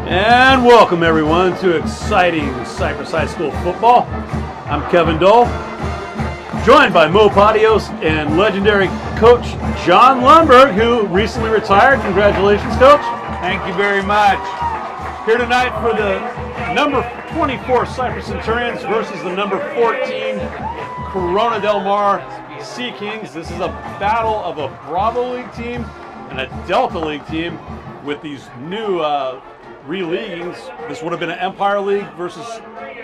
And welcome everyone to exciting Cypress High School football. I'm Kevin Dole, joined by Mo Patios and legendary coach John Lundberg, who recently retired. Congratulations, coach. Thank you very much. Here tonight for the number 24 Cypress Centurions versus the number 14 Corona Del Mar Sea Kings. This is a battle of a Bravo League team and a Delta League team with these new re-leaguings. This would have been an Empire League versus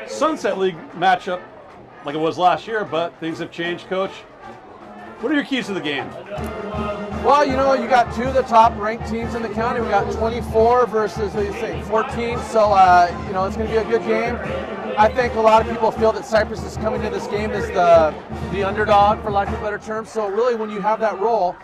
Sunset League matchup like it was last year, but things have changed, Coach. What are your keys to the game? Well, you got two of the top ranked teams in the county. We got 24 versus, 14. So, it's going to be a good game. I think a lot of people feel that Cypress is coming to this game as the underdog, for lack of a better term. So really, when you have that role,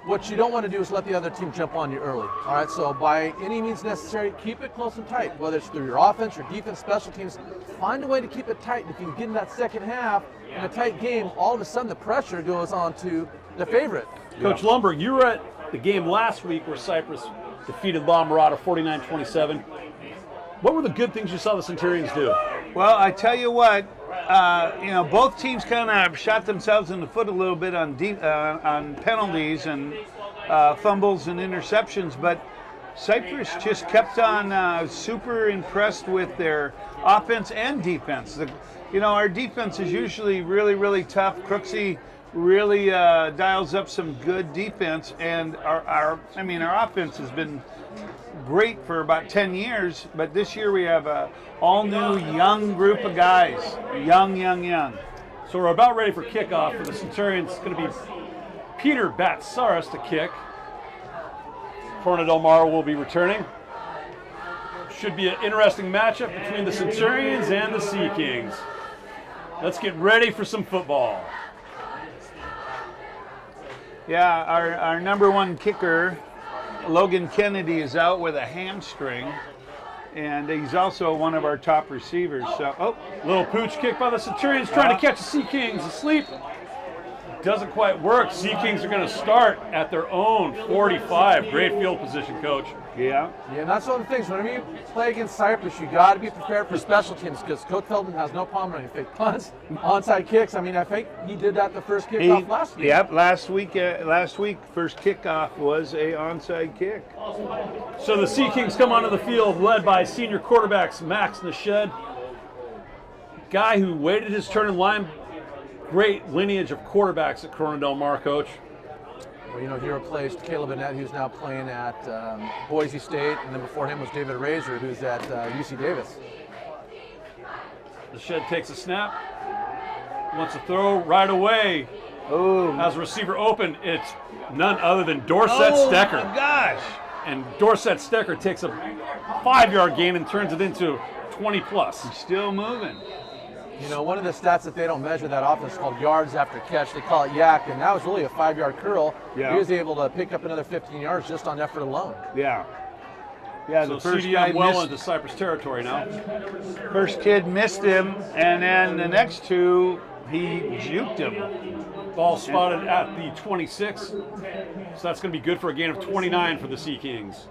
what you don't want to do is let the other team jump on you early. All right, so by any means necessary, keep it close and tight, whether it's through your offense, your defense, special teams. Find a way to keep it tight. And if you can get in that second half in a tight game, all of a sudden the pressure goes on to the favorite. Coach Lundberg, you were at the game last week where Cypress defeated La Mirada 49-27. What were the good things you saw the Centurions do? Well, I tell you what, both teams kind of shot themselves in the foot a little bit on penalties and fumbles and interceptions, but Cypress just kept on super impressed with their offense and defense. Our defense is usually really, really tough. Crooksey really dials up some good defense, and our offense has been great for about 10 years, but this year we have a all-new young group of guys. Young. So we're about ready for kickoff for the Centurions. It's going to be Peter Batsaris to kick. Corona Del Mar will be returning. Should be an interesting matchup between the Centurions and the Sea Kings. Let's get ready for some football. Yeah, our number one kicker, Logan Kennedy, is out with a hamstring, and he's also one of our top receivers. So, little pooch kick by the Centurions, trying to catch the Sea Kings asleep. Doesn't quite work. Sea Kings are going to start at their own 45. Great field position, Coach. Yeah, and that's one of the things. Whenever you play against Cypress, you got to be prepared for special teams, because Coach Feldman has no problem running fake punts, onside kicks. I think he did that the first kickoff last week. Yep, last week, first kickoff was a onside kick. So the Sea Kings come onto the field led by senior quarterbacks Max Nashed, guy who waited his turn in line. Great lineage of quarterbacks at Corona Del Mar, Coach. Well, he replaced Caleb Annette, who's now playing at Boise State, and then before him was David Razor, who's at UC Davis. The Shed takes a snap, wants to throw right away. Oh, has a receiver open. It's none other than Dorset Stecker. Oh my gosh! And Dorset Stecker takes a 5-yard gain and turns it into 20 plus. He's still moving. One of the stats that they don't measure that often is called yards after catch. They call it yak, and that was really a 5-yard curl. Yeah. He was able to pick up another 15 yards just on effort alone. Yeah. So the first CDM well into Cypress territory now. First kid missed him, and then the next two, he juked him. Ball spotted at the 26. So that's going to be good for a gain of 29 for the Sea Kings.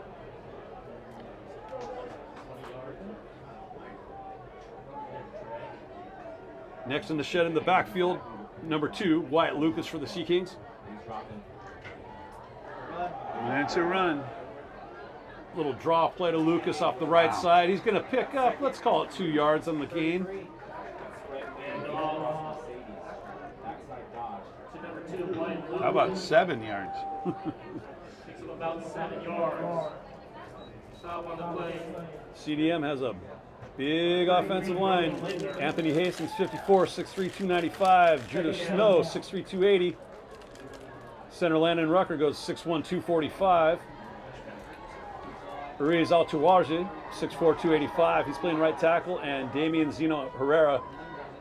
Next in the Shed in the backfield, number 2, Wyatt Lucas for the Sea Kings. That's a run. Little draw play to Lucas off the right side. He's going to pick up, let's call it 2 yards on the gain. How about 7 yards? CDM has a big offensive line. Anthony Hastings, 54, 6'3", 295. Judah Snow, 6'3", 280. Center Landon Rucker goes 6'1", 245. Ruiz Altuaje, 6'4", 285. He's playing right tackle. And Damian Zeno Herrera,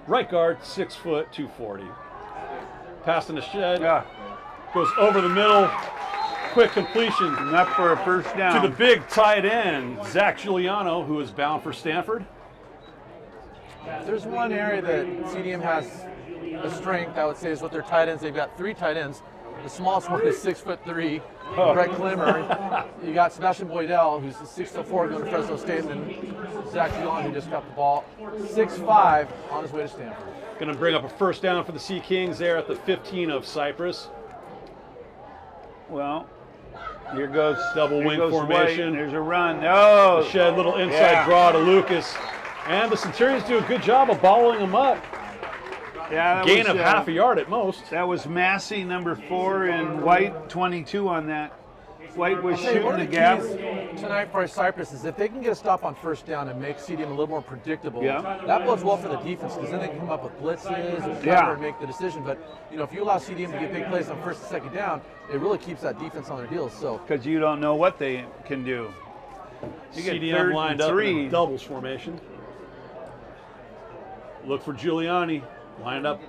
right guard, 6 foot, 240. Pass in the Shed. Yeah. Goes over the middle. Quick completion. Enough for a first down. To the big tight end, Zach Giuliano, who is bound for Stanford. There's one area that CDM has a strength, I would say, is with their tight ends. They've got 3 tight ends. The smallest one is 6'3", Brett Klimmer. You got Sebastian Boydell, who's 6'4", going to Fresno State, and then Zach Dillon, who just got the ball. 6'5", on his way to Stanford. Going to bring up a first down for the Sea Kings there at the 15 of Cypress. Well, here goes double wing formation. White. There's a run. Oh, Shed little inside draw to Lucas. And the Centurions do a good job of balling him up. Yeah, that Gain was, of half a yard at most. That was Massey, number 4, and White, 22 on that. White was shooting the gap. Tonight for Cypress is if they can get a stop on first down and make CDM a little more predictable, that bodes well for the defense because then they can come up with blitzes and cover and make the decision. But if you allow CDM to get big plays on first and second down, it really keeps that defense on their heels. So because you don't know what they can do. You get CDM lined up in a doubles formation. Look for Giuliani, lined up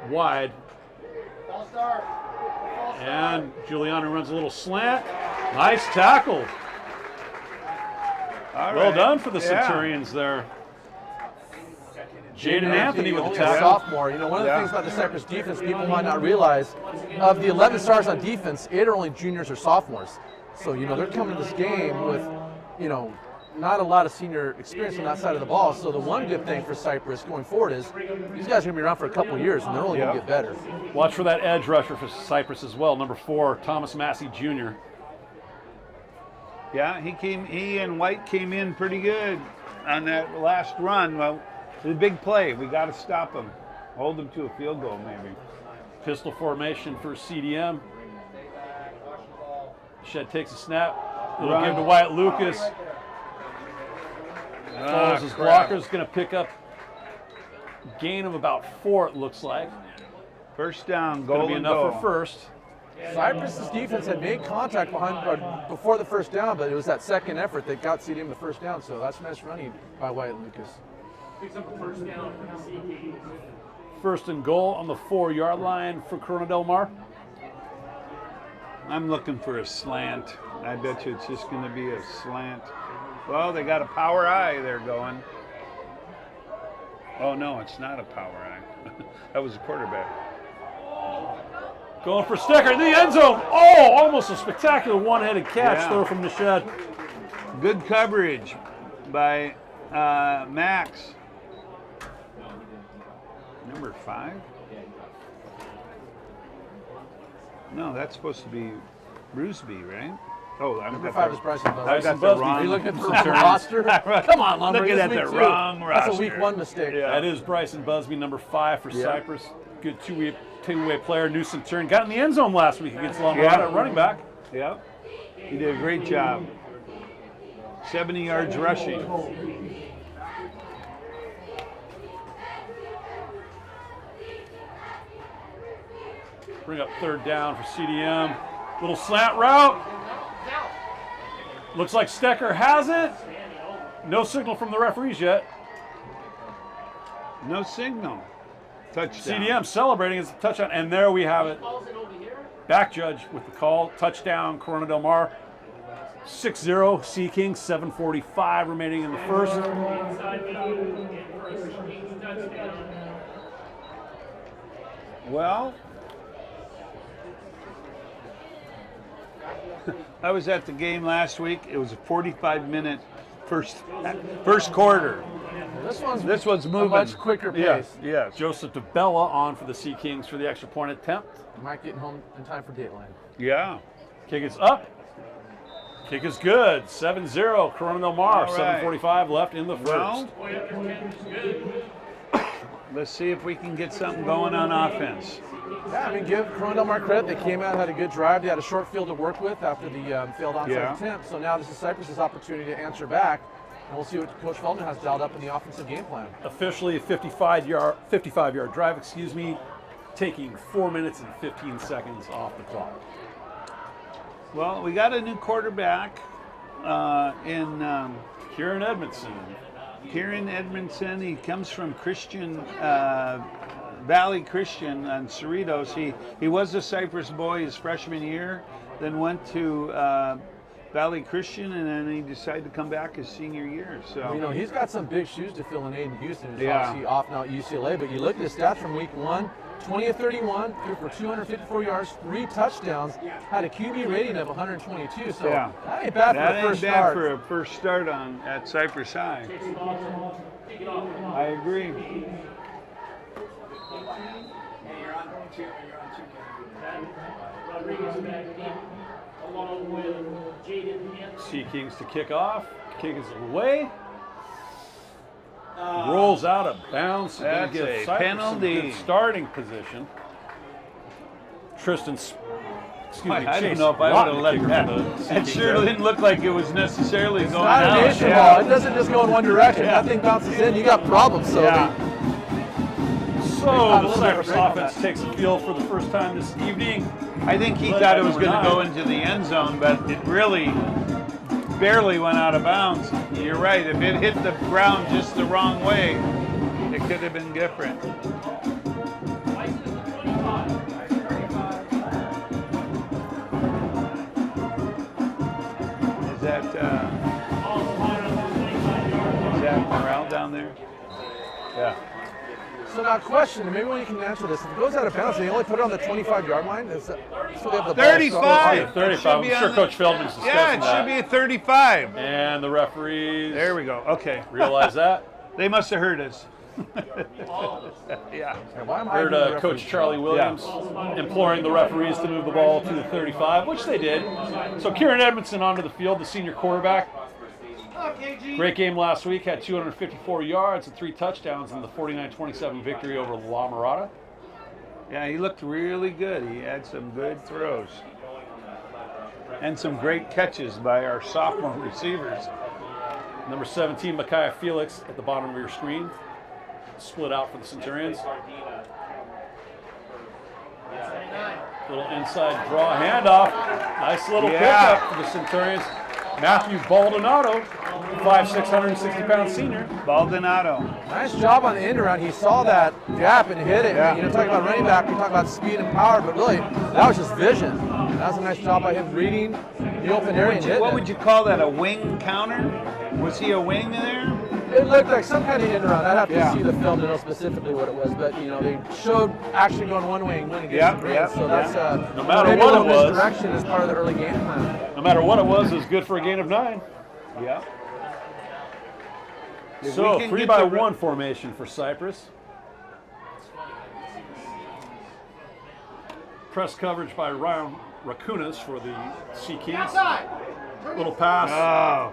wide. And Giuliani runs a little slant. Nice tackle. Well done for the Centurions there. Jaden Anthony with the tackle. Sophomore. One of the things about the Cypress defense people might not realize, of the 11 stars on defense, 8 are only juniors or sophomores. So, they're coming to this game with, not a lot of senior experience on that side of the ball. So the one good thing for Cypress going forward is these guys are going to be around for a couple of years, and they're only going to get better. Watch for that edge rusher for Cypress as well, number 4, Thomas Massey Jr. Yeah, he and White came in pretty good on that last run. Well, it's a big play. We got to stop them. Hold them to a field goal, maybe. Pistol formation for CDM. Shed takes a snap. It'll give to Wyatt Lucas. Follows his blocker's going to pick up gain of about 4, it looks like. First down, goal. Going to be enough for first. Cypress's defense had made contact before the first down, but it was that second effort that got CDM the first down. So that's nice running by Wyatt Lucas. First and goal on the 4-yard line for Corona Del Mar. I'm looking for a slant. I bet you it's just going to be a slant. Well, they got a power eye there going. Oh, no, it's not a power eye. That was a quarterback. Going for Stecker in the end zone. Oh, almost a spectacular one-headed catch there from the Shed. Good coverage by Max. Number 5? No, that's supposed to be Rusby, right? Oh, number 5 is Bryson Busby. I got the wrong. Are you looking at the roster? Come on, Lumber. Looking at the wrong roster. That's a week 1 mistake. Yeah. That is Bryson Busby, number 5 for Cypress. Good two-way player, new Centurion. Got in the end zone last week against Lombardo at running back. Yep. He did a great job. 70 yards rushing. Bring up third down for CDM. Little slant route. Looks like Stecker has it. No signal from the referees yet. No signal. Touchdown. CDM celebrating as a touchdown, and there we have it. Back judge with the call. Touchdown, Corona Del Mar. 6-0, Sea Kings, 7:45 remaining in the first. Well, I was at the game last week. It was a 45-minute first quarter. This one's moving. A much quicker pace. Yes. Joseph DeBella on for the Sea Kings for the extra point attempt. Might get home in time for Dateline. Yeah. Kick is up. Kick is good. 7-0, Corona Del Mar. 7:45 left in the first. Well, let's see if we can get something going on offense. Yeah, give Corona Del Mar credit. They came out, had a good drive. They had a short field to work with after the failed onside attempt. So now this is Cypress's opportunity to answer back. And we'll see what Coach Feldman has dialed up in the offensive game plan. Officially a 55-yard drive, taking 4 minutes and 15 seconds off the clock. Well, we got a new quarterback in Kieran Edmondson. Kieran Edmondson. He comes from Christian Valley Christian on Cerritos. He was a Cypress boy his freshman year, then went to Valley Christian, and then he decided to come back his senior year. So You know, he's got some big shoes to fill in Aiden Houston. He's Yeah. obviously off now at UCLA, but you look at his stats from week 1, 20 of 31, threw for 254 yards, 3 touchdowns, had a QB rating of 122. So Yeah. that ain't bad that for the ain't first bad start. for a first start at Cypress High. I agree. Sea Kings to kick off. Kick is away. Rolls out of bounds. Gonna That's give a Cypress penalty. some good starting position. Excuse me, I don't Chase know if I would have Lawton, let kicker that. for the Sea That Kings sure there. didn't look like it was necessarily going Not out. an nation Yeah. ball. It doesn't just go in one direction. Yeah. Nothing bounces in. You got problems. So Yeah. So got a the little bit of Cypress break on offense that. takes the field for the first time this evening. I think he Led thought by it was number going to go 9. into the end zone, but it really barely went out of bounds. You're right. If it hit the ground just the wrong way, it could have been different. Is that Morale down there? Yeah. So now, question, and maybe when you can answer this, if it goes out of bounds, they only put it on the 25-yard line. So they have the ball. 35. 35. I'm It should be sure on Coach Feldman's discussing Yeah, it that. should be a 35. And the referees There we go. Okay. realize that. They must have heard us. Yeah. Why am I Heard doing the Coach referee? Charlie Williams imploring the referees to move the ball to the 35, which they did. So Kieran Edmondson onto the field, the senior quarterback. Great game last week, had 254 yards and 3 touchdowns in the 49-27 victory over La Mirada. Yeah, he looked really good. He had some good throws. And some great catches by our sophomore receivers. Number 17, Micaiah Felix at the bottom of your screen. Split out for the Centurions. Little inside draw handoff. Nice little Yeah. pickup for the Centurions. Matthew Baldonado, 5'6", 160-pound senior. Baldonado. Nice job on the end around. He saw that gap and hit it. Yeah. You know, talking about running back, we talk about speed and power, but really, that was just vision. That was a nice job by him reading the open area and hitting What it. would you call that? A wing counter? Was he a wing there? It looked like some kind of end around. I'd have to Yeah. see the film to know specifically what it was, but you know, they showed actually going one way and winning against Yep, the green. yep, So that's No matter maybe what a it little was. misdirection as part of the early game plan. No matter what it was good for a gain of 9. Yeah. If So we can 3 get by the 1 formation for Cypress. Press coverage by Ryan Rakunas for the Sea Kings. Little pass Oh.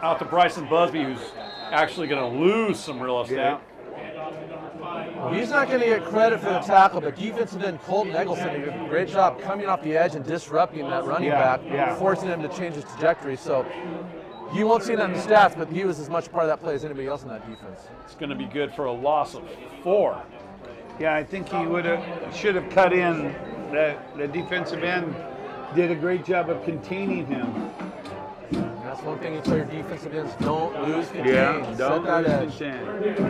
out to Bryson Busby, who's actually going to lose some real estate. Yeah. He's not going to get credit for the tackle, but defensive end Colton Eggleston did a great job coming off the edge and disrupting that running Yeah, back, yeah. forcing him to change his trajectory. So you won't see that in the stats, but he was as much part of that play as anybody else in that defense. It's going to be good for a loss of 4. Yeah, I think he should have cut in. The defensive end did a great job of containing him. And that's one thing you tell your defensive ends: don't lose contain. Don't Set that edge. lose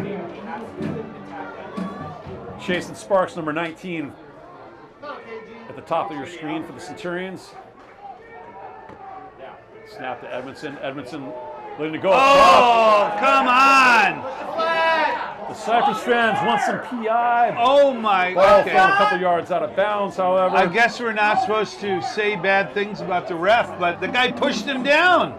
Chasen Sparks, number 19, at the top of your screen for the Centurions. Snap to Edmondson. Edmondson looking to go. Oh, come on! The Cypress fans want some PI. Oh my! Ball Okay. fell a couple yards out of bounds, however. I guess we're not supposed to say bad things about the ref, but the guy pushed him down.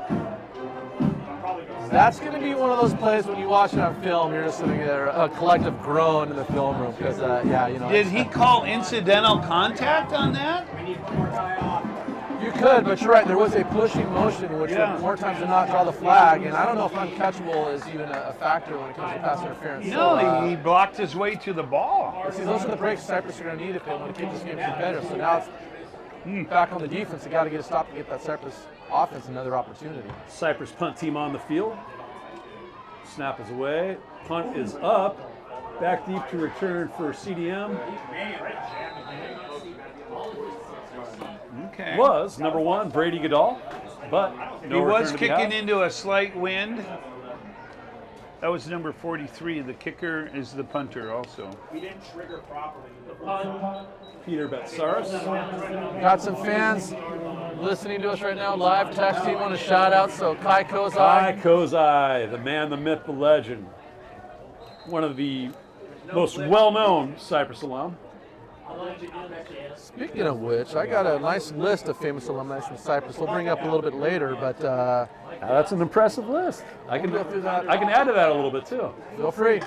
That's going to be one of those plays when you watch it on film, you're just going to get a collective groan in the film room because, yeah, you know. Did he call incidental contact on that? You could, but you're right. There was a pushing motion, which Yeah. would more times than not draw the flag, and I don't know if uncatchable is even a factor when it comes to pass interference. No, So, he blocked his way to the ball. see, those are the breaks Cypress are going to need if they want to keep this game competitive. So now it's back on the defense. They got to get a stop to get that Cypress offense another opportunity. Cypress punt team on the field. Snap is away. Punt is up. Back deep to return for CDM. Okay. Was number 1, Brady Goodall, but no He was return to be kicking had. into a slight wind. That was number 43. The kicker is the punter also. We didn't trigger properly. The punt. Peter Betsaris. Got some fans listening to us right now, live texting. Want a shout out? So Kai Kozai. Kai Kozai, the man, the myth, the legend. One of the most well-known Cypress alum. Speaking of which, I got a nice list of famous alumni from Cypress. We'll bring up a little bit later, but That's an impressive list. I can go through that. I can add to that a little bit too. Feel free.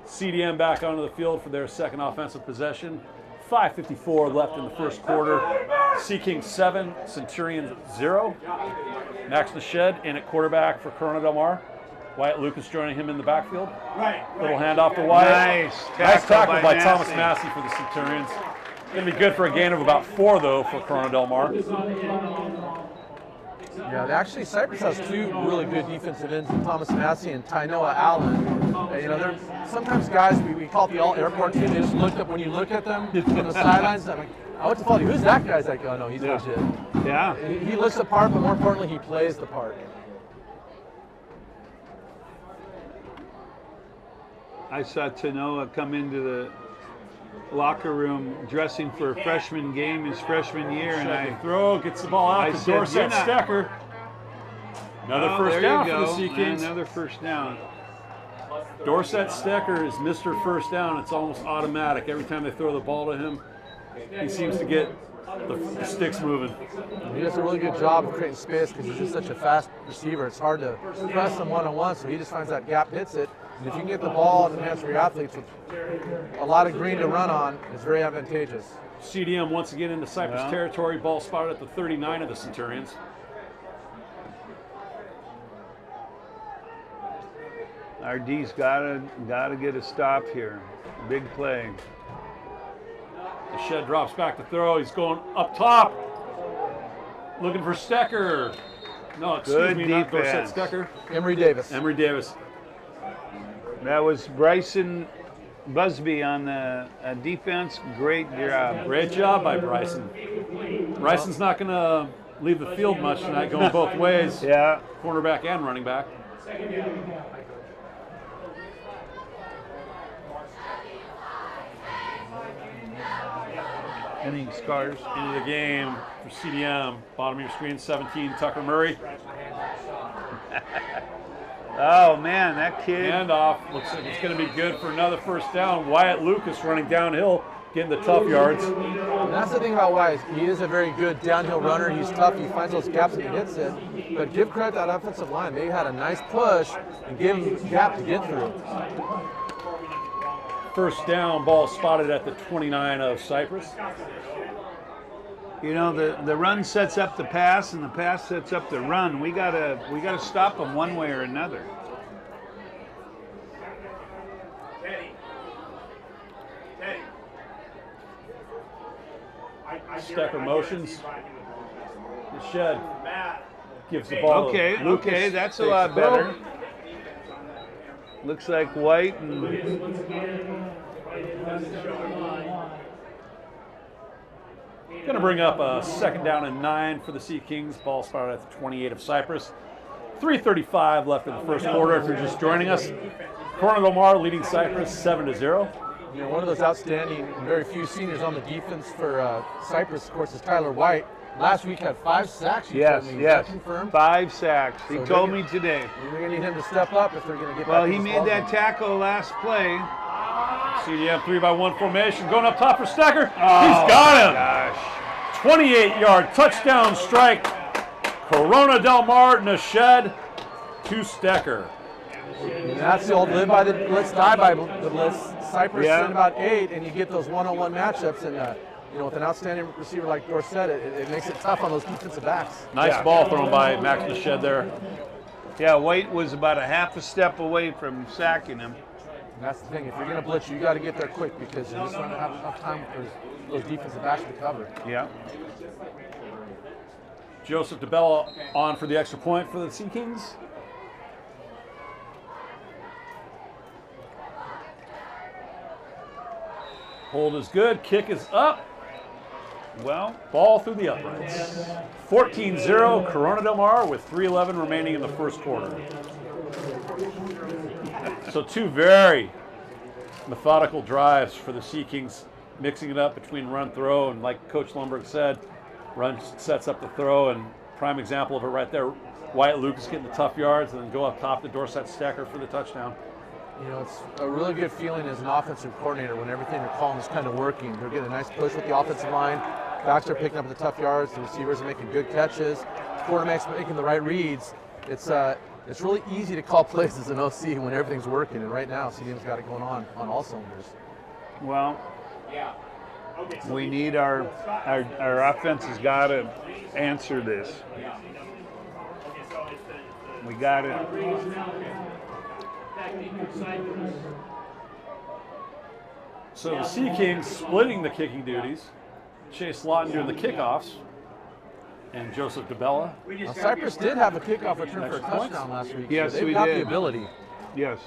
CDM back onto the field for their second offensive possession. 5:54 left in the first quarter. Sea Kings 7, Centurions 0. Max Nashed in at quarterback for Corona Del Mar. Wyatt Lucas joining him in the backfield. Right. Little handoff to Wyatt. Nice tackle by Massey. Thomas Massey for the Centurions. Going to be good for a gain of about 4, though, for Corona Del Mar. Yeah, actually, Cypress has two really good defensive ends, Thomas Massey and Tainoa Allen. You know, they're sometimes guys we call it the all-airport team. They just looked up when you look at them on the sidelines. I'm like, I went to follow you. Who's that guy? He's like, oh no, he's legit. Yeah. He looks the part, but more importantly, he plays the part. I saw Tanoa come into the locker room dressing for a freshman game his freshman year, and I Throw, gets the ball out I to said, Dorset "You're not-" Stecker. Another Oh, first there down you for the go. Sea Kings. Another first down. Dorset Stecker is Mr. First Down. It's almost automatic. Every time they throw the ball to him, he seems to get the sticks moving. He does a really good job of creating space because he's just such a fast receiver. It's hard to press him one-on-one, so he just finds that gap, hits it. And if you can get the ball in the hands of your athletes with a lot of green to run on, it's very advantageous. CDM once again into Cypress Yeah. territory. Ball spotted at the 39 of the Centurions. Our D's gotta get a stop here. Big play. The Shed drops back to throw. He's going up top. Looking for Stecker. No, excuse Good me, not Dorset defense. Stecker. Emory Davis. Emory Davis. That was Bryson Busby on the defense. Great job. Great job by Bryson. Bryson's not going to leave the field much tonight, going both ways. Yeah. Cornerback and running back. Inning scars. Into the game for CDM. Bottom of your screen, 17, Tucker Murray. Oh man, that kid. Handoff. Looks like it's going to be good for another first down. Wyatt Lucas running downhill, getting the tough yards. And that's the thing about Wyatt. He is a very good downhill runner. He's tough. He finds those gaps and he hits it. But give credit to that offensive line. They had a nice push and gave him a gap to get through. First down, ball spotted at the 29 of Cypress. You know, the run sets up the pass, and the pass sets up the run. We gotta stop them one way or another. Stecker motions. The Shed gives the ball to Okay, Lucas. okay, that's a Takes lot the throw. better. Looks like White and Going to bring up a second down and 9 for the Sea Kings. Ball spotted at the 28 of Cypress. 3:35 left in the first quarter. If you're just joining us, Corona Del Mar leading Cypress 7-0. You know, one of those outstanding, very few seniors on the defense for Cypress, of course, is Tyler White. Last week had 5 sacks. you yes, told me. Is yes, that confirmed? 5 sacks. He So told they're me today. They're going to need him to step up if they're going to get Well, back he in this made that ballgame. tackle last play. CDM 3-by-1 formation. Going up top for Stecker. Oh, He's got him. Gosh. 28-yard touchdown strike. Corona Del Mar, Nashed to Stecker. And that's the old live by the blitz, die by the blitz. Cypress Yeah. send about 8, and you get those one-on-one matchups. And you know, with an outstanding receiver like Dorset, it makes it tough on those defensive backs. Nice Yeah. ball thrown by Max Nashed there. Yeah, White was about a half a step away from sacking him. And that's the thing. If you're going to blitz, you got to get there quick because you just don't have enough time for those defensive backs to cover. Yeah. Joseph DeBella on for the extra point for the Sea Kings. Hold is good. Kick is up. Well, Ball through the uprights. 14-0 Corona Del Mar with 3:11 remaining in the first quarter. So two very methodical drives for the Sea Kings, mixing it up between run throw, and like Coach Lundberg said, run sets up the throw, and prime example of it right there. Wyatt Lucas getting the tough yards and then go up top to Dorset Stecker for the touchdown. You know, it's a really good feeling as an offensive coordinator when everything you're calling is kind of working. They're getting a nice push with the offensive line. Backs are picking up the tough yards. The receivers are making good catches. Quarterback's making the right reads. It's really easy to call plays as an OC when everything's working. And right now, CDM's got it going on all cylinders. Well, we need our offense has got to answer this. We got it. So the Sea Kings splitting the kicking duties. Chase Lawton doing the kickoffs, and Joseph DeBella. Now, Cypress did have a kickoff return for a touchdown last week. Yes, so they've we got did. the ability. Yes.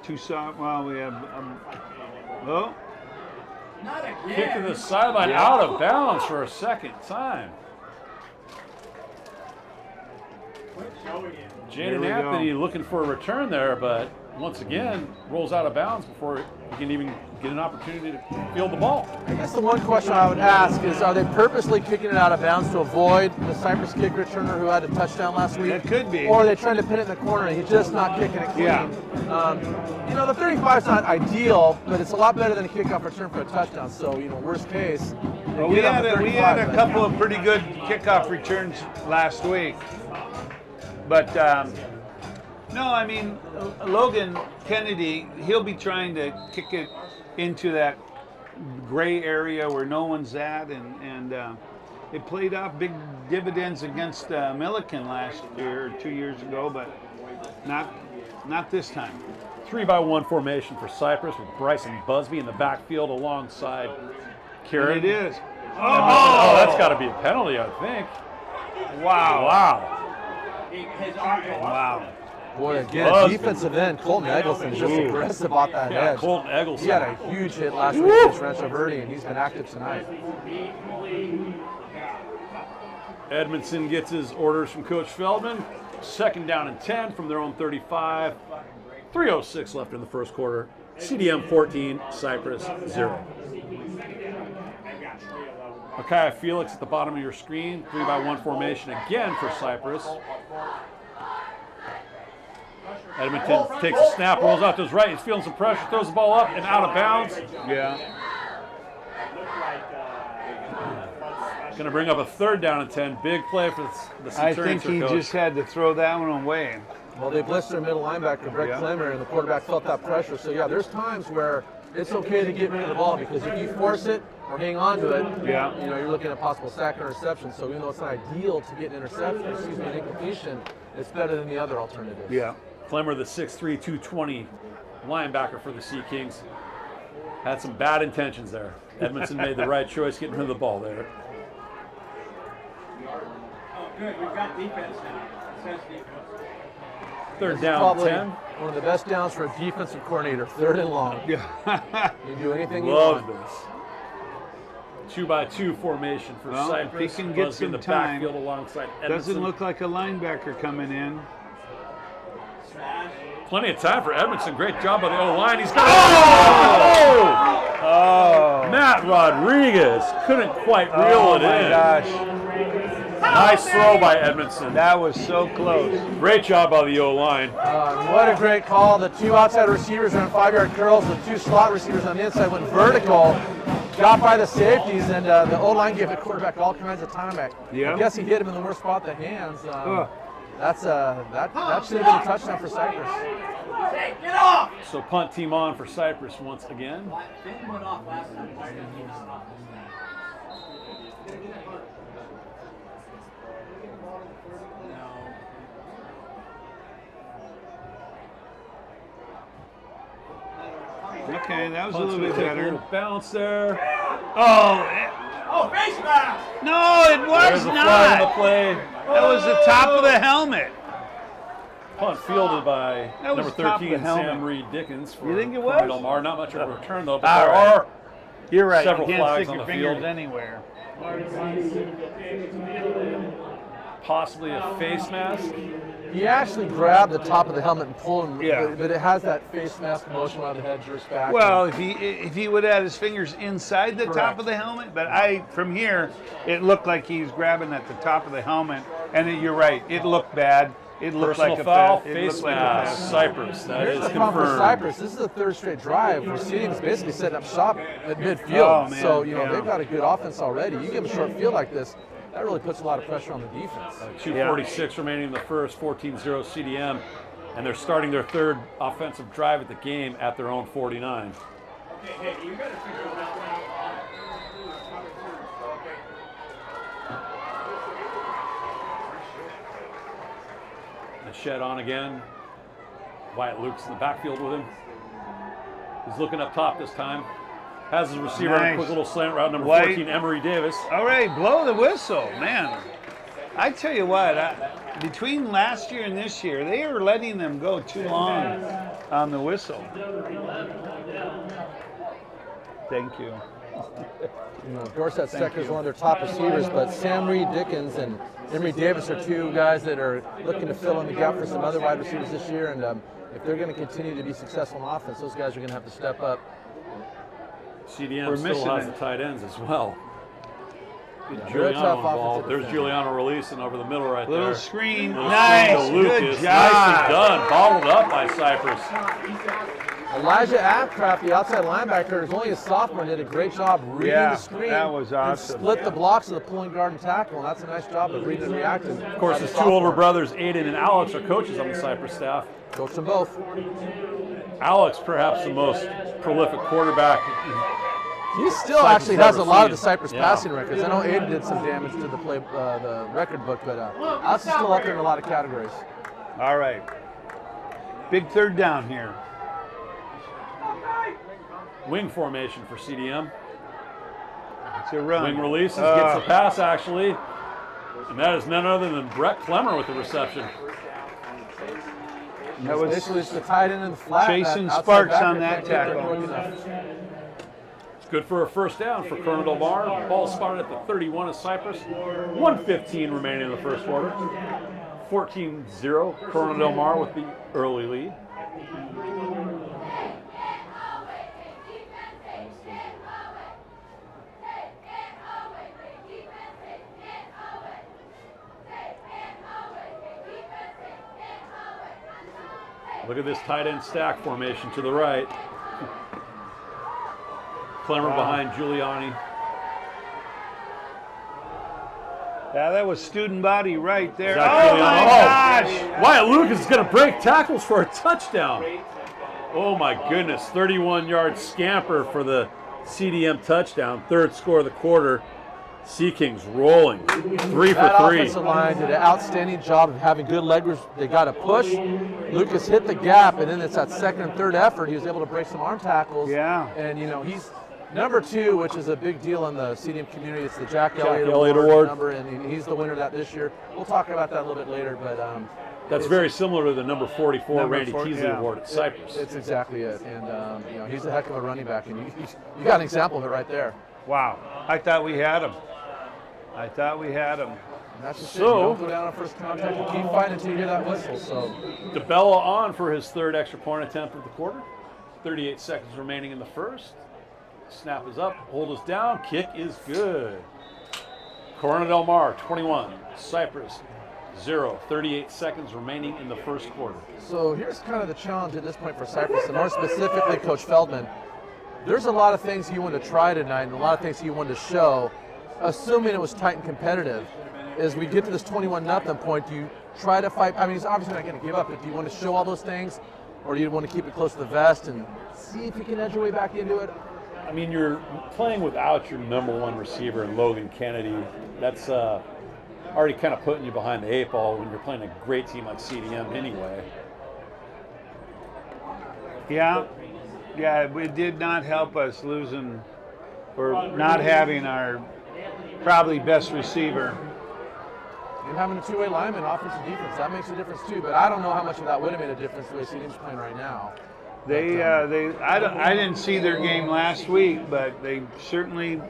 Tucson. Well, we have. Oh. Kick to the sideline, out of bounds for a second time. Jaden Anthony looking for a return there, but once again rolls out of bounds before he can even get an opportunity to field the ball. I guess the one question I would ask is, are they purposely kicking it out of bounds to avoid the Cypress kick returner who had a touchdown last week? That could be. Or are they trying to pin it in the corner and he's just not kicking it clean? Yeah. You know, the 35 is not ideal, but it's a lot better than a kickoff return for a touchdown. So, you know, worst case. Well, we had a couple of pretty good kickoff returns last week. But, no, I mean, Logan Kennedy, he'll be trying to kick it into that gray area where no one's at, and it played off big dividends against Milliken last year or 2 years ago, but not this time. 3-by-1 formation for Cypress with Bryson Busby in the backfield alongside Kieran. And it is. Oh, that's got to be a penalty, I think. Wow. Wow. Boy, again, Busby. defensive end, Colton Eggleston is just aggressive off that Yeah, edge. Colton Eggleston. He had a huge hit last week against Rancho Verde, and he's been active tonight. Edmondson gets his orders from Coach Feldman. 2nd down and 10 from their own 35. 3:06 left in the first quarter. CDM 14, Cypress 0. Okay, Felix at the bottom of your screen. 3-by-1 formation again for Cypress. Edmonton takes a snap, rolls out to his right. He's feeling some pressure, throws the ball up and out of bounds. Yeah. Going to bring up a 3rd down and 10. Big play for the I Centurions. think he just had to throw that one away. Well, they blitzed their middle linebacker, Brett Clemmer, and the quarterback felt that pressure. So, yeah, there's times where it's okay to get rid of the ball because if you force it or hang on to it, you know, you're looking at possible sack or interception. So even though it's not ideal to get an interception, an incompletion, it's better than the other alternatives. Yeah. Clemmer, the 6'3", 220 linebacker for the Sea Kings, had some bad intentions there. Edmondson made the right choice getting rid of the ball there. Oh, good. We've got defense now. It says defense. 3rd down, Probably 10. one of the best downs for a defensive coordinator, 3rd and long. Yeah. You do anything you Love want. this. 2-by-2 formation for Well, Cypress. if he can get Busby in some the time. backfield alongside Edmondson. Doesn't look like a linebacker coming in. Plenty of time for Edmondson. Great job by the O-line. He's got Oh. Matt Rodriguez couldn't quite reel Oh it my in. gosh. Nice throw by Edmondson. That was so close. Great job by the O-line. What a great call. The 2 outside receivers ran 5-yard curls. The 2 slot receivers on the inside went vertical. Got by the safeties, and the O-line gave the quarterback all kinds of time back. Yeah. I guess he hit him in the worst spot, the hands. That should have been a touchdown for Cypress. Hey, get off! So punt team on for Cypress once again. Finn went off last time. Okay, that was a Punt's little gonna bit take a better. little bounce there. Oh, face mask! no, it was There's a flag on the not. play. That was the top of the helmet. Punt fielded by That was number top of 13, the helmet. Sam Reed Dickens. For You think it Corey was? Del Mar. Not much of a return though, but All there right. are You're right. several you can't flags stick on your the fingers field. anywhere. possibly a face mask. He actually grabbed the top of the helmet and pulled him, Yeah. but it has that face mask motion while the head jerks back. Well, if he would have had his fingers inside the top Correct. of the helmet, but from here, it looked like he was grabbing at the top of the helmet, and you're right, it looked bad. It looked Personal like foul, it face looked like a mask, pass. Cypress. That Here's is the problem for confirmed. Cypress. This is the third straight drive where Seating's basically setting up shop at midfield. Oh, man, so, yeah. they've got a good offense already. You give them a short field like this, that really puts a lot of pressure on the defense. 2:46 remaining in the first, 14-0 CDM, and they're starting their third offensive drive at the game at their own 49. Hey, you gotta figure it out. The shed on again. Wyatt Luke's in the backfield with him. He's looking up top this time. Has his receiver on a Nice. quick little slant route, number White. 14, Emery Davis. All right, blow the whistle, man. I tell you what, between last year and this year, they are letting them go too long on the whistle. Thank you. Dorset Sector is one of their top receivers, but Sam Reed Dickens and Emery Davis are two guys that are looking to fill in the gap for some other wide receivers this year. And if they're going to continue to be successful on offense, those guys are going to have to step up. CDM We're still missing has it. the tight ends as well. Good they're a Giuliano tough involved. offensive There's defense. Giuliano releasing over the middle right Little there. screen. Little Nice. screen to Good Lucas. job. Nicely done. Bottled up by Cypress. Elijah Apcraft, the outside linebacker, is only a sophomore, did a great job reading Yeah, the screen. that was awesome. And split the blocks of the pulling guard and tackle, and that's a nice job of reading and reacting. Of course, his two older brothers, Aiden and Alex, are coaches on the Cypress staff. Coach them both. Alex, perhaps the most prolific quarterback. He still Cypress actually has a ever lot of the seen. Cypress Yeah. passing records. I know Aiden did some damage to the record book, but Alex is still up there in a lot of categories. All right. Big third down here. Wing formation for CDM. It's a run. Wing releases, gets the pass actually. And that is none other than Brett Clemmer with the reception. That was Basically, it's the tight end and the flat. Jason That outside Sparks backer on that can't get there tackle. quick enough. It's good for a first down for Colonel Del Mar. Ball spotted at the 31 of Cypress. 1:15 remaining in the first quarter. 14-0, Colonel Del Mar with the early lead. Look at this tight end stack formation to the right. Clemmer behind Giuliani. Yeah, that was student body right there. Zach Oh Giuliani. my gosh! Wyatt Lucas is going to break tackles for a touchdown. Oh my goodness, 31-yard scamper for the CDM touchdown. Third score of the quarter. Sea Kings rolling. 3 That for 3. offensive line did an outstanding job of having good leggers. They got a push. Lucas hit the gap, and then it's that second and third effort. He was able to break some arm tackles. Yeah. And, he's number 2, which is a big deal in the CDM community. It's the Jack Elliott Elliott Award. number, and he's the winner of that this year. We'll talk about that a little bit later, but That's very similar to the number 44 Number Randy 40, Teasley yeah. Award at Cypress. it's exactly it. And, he's a heck of a running back, and you got an example of it right there. Wow. I thought we had him. And that's just it. You So- don't go down on first contact and keep fighting until you hear that whistle. So DeBella on for his third extra point attempt of the quarter. 38 seconds remaining in the first. Snap is up, hold is down, kick is good. Corona Del Mar 21, Cypress 0. 38 seconds remaining in the first quarter. So here's kind of the challenge at this point for Cypress, and more specifically Coach Feldman. There's a lot of things he wanted to try tonight and a lot of things he wanted to show, assuming it was tight and competitive. As we get to this 21-0 point, do you try to fight? I mean, he's obviously not going to give up, but do you want to show all those things, or do you want to keep it close to the vest and see if you can edge your way back into it? I mean, you're playing without your number one receiver in Logan Kennedy. That's already kind of putting you behind the 8 ball when you're playing a great team like CDM anyway. Yeah, it did not help us losing or not having our probably best receiver. And having a two-way lineman, offense and defense, that makes a difference too. But I don't know how much of that would have made a difference the way CDM's playing right now. I didn't see their game last week, but they certainly,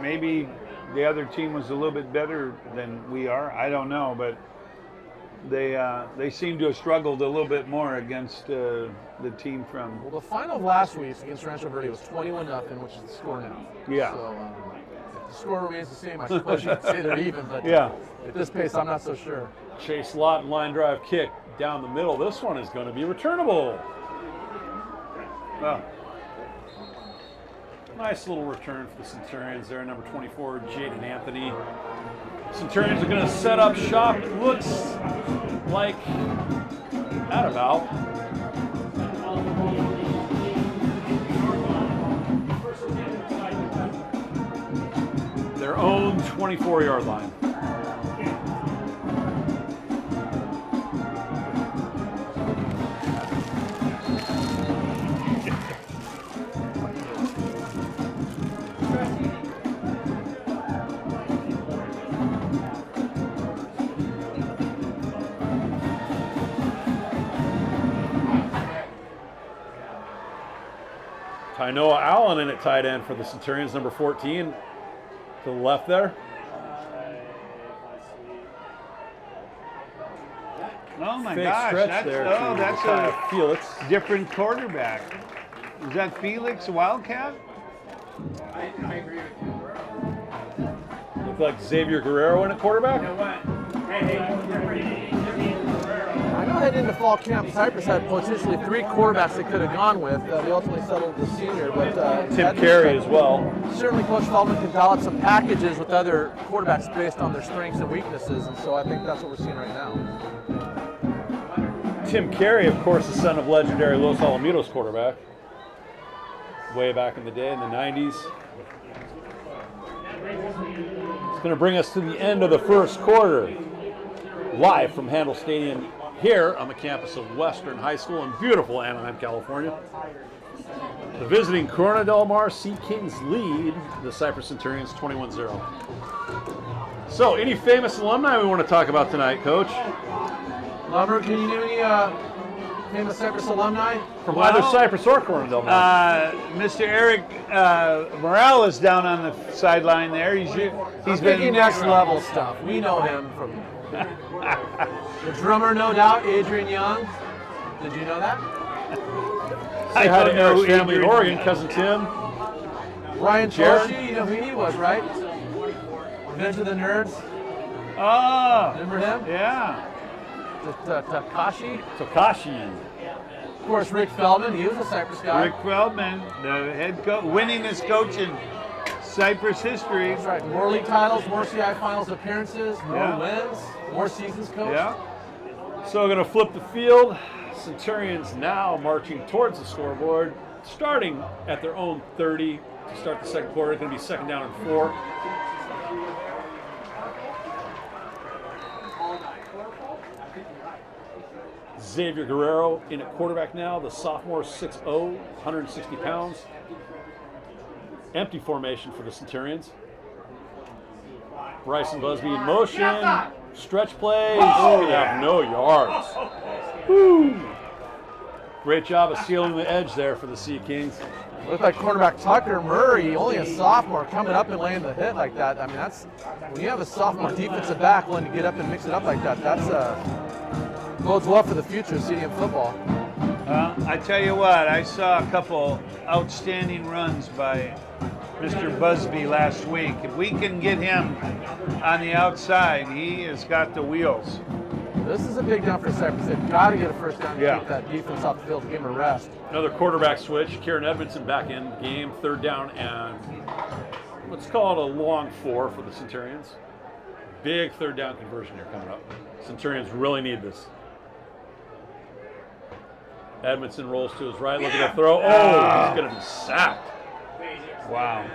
maybe the other team was a little bit better than we are. I don't know, but they seem to have struggled a little bit more against the team from. Well, the final of last week against Rancho Verde was 21-0, which is the score now. Yeah. So if the score remains the same, I suppose you could say they're even. But Yeah. at this pace, I'm not so sure. Chase Lawton line drive kick down the middle. This one is going to be returnable. Well, Nice little return for the Centurions there, number 24, Jaden Anthony. Centurions are going to set up shop. It looks like at about their own 24-yard line. Noah Allen in at tight end for the Centurions, number 14, to the left there. oh my Fake gosh, stretch that's there. that's a Felix. different quarterback. Is that Felix Wildcat? I agree with you. Looked like Xavier Guerrero in at quarterback. You know what? Hey, I know heading into fall camp, Cypress had potentially 3 quarterbacks they could have gone with. They ultimately settled with the senior, but Tim Carey as well. Certainly, Coach Feldman can develop some packages with other quarterbacks based on their strengths and weaknesses, and so I think that's what we're seeing right now. Tim Carey, of course, the son of legendary Los Alamitos quarterback, way back in the day in the 90s. It's going to bring us to the end of the first quarter, live from Handle Stadium here on the campus of Western High School in beautiful Anaheim, California. The visiting Corona Del Mar Sea Kings lead the Cypress Centurions 21-0. So, any famous alumni we want to talk about tonight, Coach? Lumber, can you name any famous Cypress alumni? From either Cypress or Corona Del Mar. Mr. Eric Morales down on the sideline there. He's Been been next level stuff. We know him from the drummer, no doubt, Adrian Young. Did you know that? Say hi to don't know Eric's who family in Adrian- Oregon, cousin Tim. Ryan Jared? Toshi, you know who he was, right? Revenge of the Nerds. Oh, Remember him? yeah. Takashi. Takashi. Of course, Rick Feldman. He was a Cypress guy. Rick Feldman, the head coach, winningest coach in Cypress history. That's right. More league titles, more CI finals appearances, more Yeah. wins, more seasons coached. Yeah. So we're going to flip the field. Centurions now marching towards the scoreboard, starting at their own 30 to start the second quarter. It's going to be second down and 4. Xavier Guerrero in at quarterback now, the sophomore, 6'0", 160 pounds. Empty formation for the Centurions. Bryson Busby in motion. Stretch play. He's going to have no yards. Woo. Great job of sealing the edge there for the Sea Kings. Looked like quarterback Tucker Murray, only a sophomore, coming up and laying the hit like that. I mean, that's when you have a sophomore defensive back willing to get up and mix it up like that. That's bodes well for the future of CDM football. I tell you what, I saw a couple outstanding runs by Mr. Busby last week. If we can get him on the outside, he has got the wheels. This is a big down for Cypress. They've got to get a first down to Yeah. keep that defense off the field to give them a rest. Another quarterback switch. Kieran Edmondson back in the game. Third down and let's call it a long 4 for the Centurions. Big third down conversion here coming up. Centurions really need this. Edmondson rolls to his right, looking to throw. Oh, he's going to be sacked. Wow.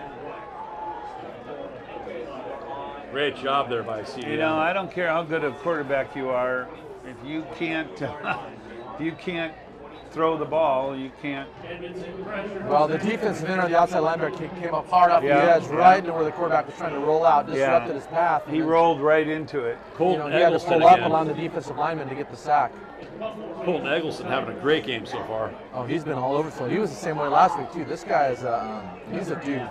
Great job there by CDM. You know, I don't care how good a quarterback you are, if you can't throw the ball, you can't. Well, the defensive end on the outside linebacker came up hard off the Yeah, edge, right into where the quarterback was trying to roll out, disrupted his path. and He then, rolled right into it. Colton he had to Eggleston pull up again. along the defensive lineman to get the sack. Colton Eggleston having a great game so far. Oh, he's been all over the field. He was the same way last week too. This guy is he's a dude.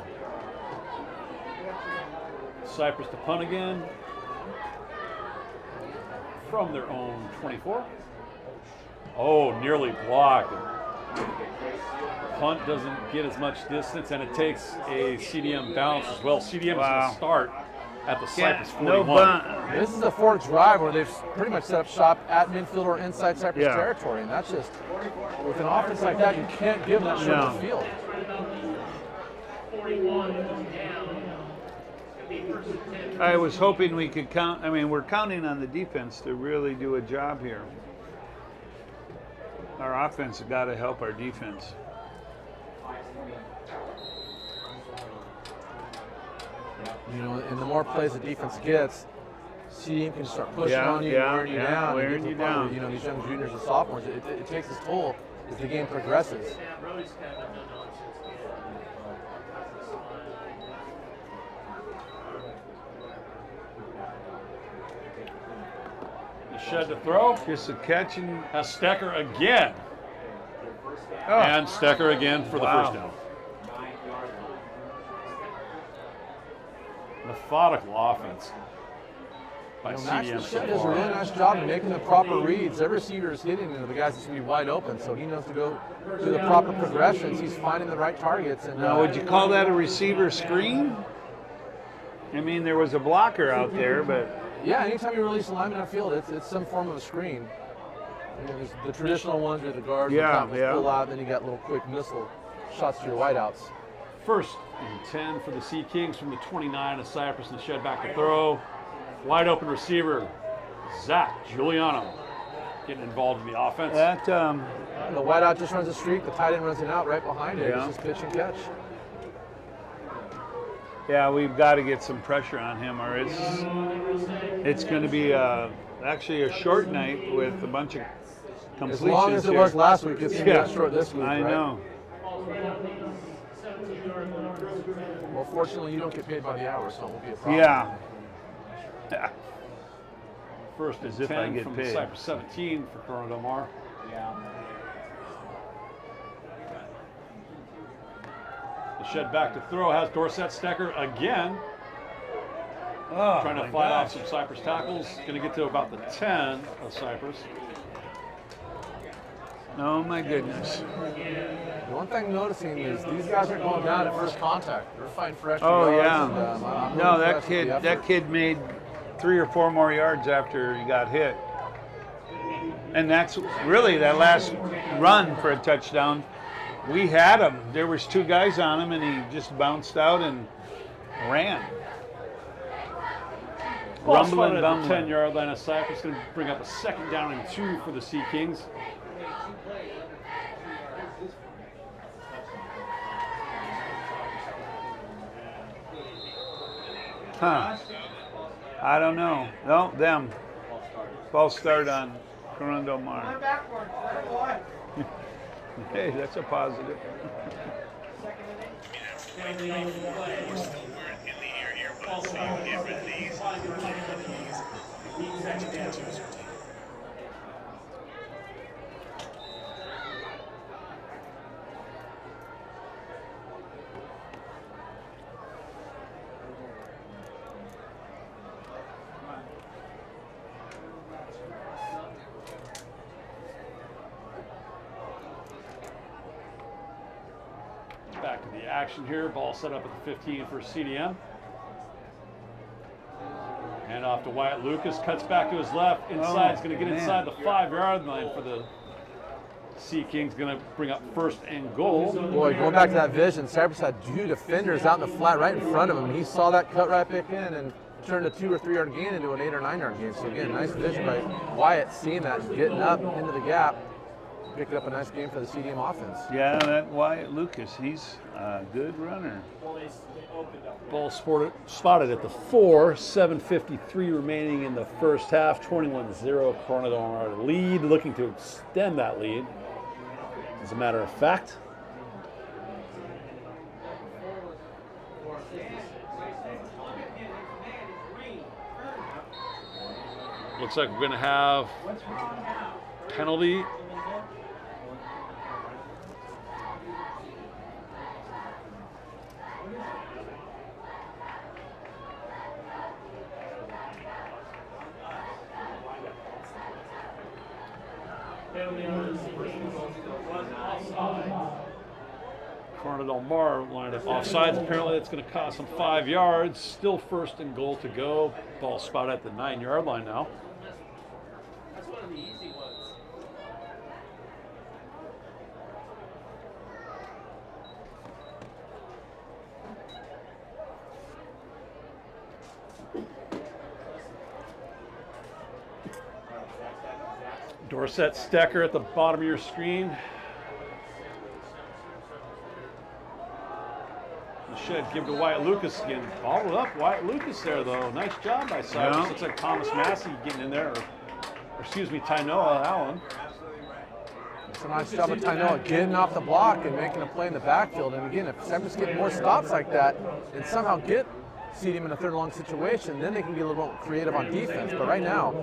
Cypress to punt again from their own 24. Oh, nearly blocked. Punt doesn't get as much distance, and it takes a CDM bounce as well. CDM is going to start at the Cypress 41. No bunt. This is a fourth drive where they've pretty much set up shop at midfield or inside Cypress territory, and that's just, with an offense like that, you can't give that short of the field. I was hoping we could count. I mean, we're counting on the defense to really do a job here. Our offense has got to help our defense. You know, and the more plays the defense gets, CDM can start pushing on you, and wearing you down. Wearing you down. You know, these young juniors and sophomores, it takes its toll as the game progresses. Shed to throw. Just a catch and Has Stecker again. oh, And Stecker again for the first down. Methodical offense by CDM. Shed does a really nice job of making the proper reads. Every receiver is hitting the guys that's going to be wide open, so he knows to go through the proper progressions. He's finding the right targets. And now, would you call that a receiver screen? I mean, there was a blocker out there, but yeah, anytime you release a lineman upfield, it's some form of a screen. You know, there's the traditional ones where the guards pull out, then you got little quick missile shots to your wideouts. First and 10 for the Sea Kings from the 29 of Cypress, and the Shed back to throw. Wide open receiver, Zach Giuliano getting involved in the offense. that And the wideout just runs a streak, the tight end runs it out right behind it. Yeah. It's just pitch and catch. yeah, we've got to get some pressure on him, or it's going to be actually a short night with a bunch of completions. As long as it here. was last week, it's going to be short this week, I right? know. Well, fortunately, you don't get paid by the hour, so it won't be a problem. Yeah. First and As if 10 I get from paid. Cypress 17 for Corona Del Mar. The Shed back to throw has Dorset Stecker again. Oh, Trying to my fight off gosh. some Cypress tackles. Going to get to about the 10 of Cypress. Oh my goodness. The one thing I'm noticing is these guys aren't going down at first contact. They're fighting for extra Oh yards. yeah. And, I'm No, really that impressed with the effort. that kid made 3 or 4 more yards after he got hit. And that's really that last run for a touchdown. We had him. There was 2 guys on him, and he just bounced out and ran. Ball Rumbling, spotted at the bumbling. 10-yard line of Cypress. Going to bring up a 2nd down and 2 for the Sea Kings. Huh. I don't know. No, them. False start on Corona Del Mar. Hey, that's a positive. Back to the action here. Ball set up at the 15 for CDM. Hand off to Wyatt Lucas. Cuts back to his left. Inside. He's going to get inside the 5-yard line for the Sea Kings. Going to bring up 1st and goal. Boy, going back to that vision, Cypress had 2 defenders out in the flat right in front of him. He saw that cut right back in and turned a 2 or 3 yard gain into an 8 or 9 yard gain. So again, nice vision by Wyatt, seeing that, getting up into the gap, picking up a nice game for the CDM offense. Yeah, that Wyatt Lucas, he's a good runner. Ball spotted at the 4. 7:53 remaining in the first half. 21-0 Corona Del Mar lead. Looking to extend that lead. As a matter of fact. Looks like we're going to have penalty. Corona Del Mar lined up offsides. Apparently that's going to cost them 5 yards. Still first and goal to go. Ball spotted at the 9-yard line now. That's one of the easy ones. Dorset Stecker at the bottom of your screen. The shed give to Wyatt Lucas again. Bobbled up Wyatt Lucas there though. Nice job by Cypress. Yeah. Looks like Thomas Massey getting in there. Or excuse me, Tynoa Allen. It's a nice job of Tynoa getting off the block and making a play in the backfield. And again, if Cypress get more stops like that and somehow get CDM in a third and long situation, then they can be a little more creative on defense. But right now,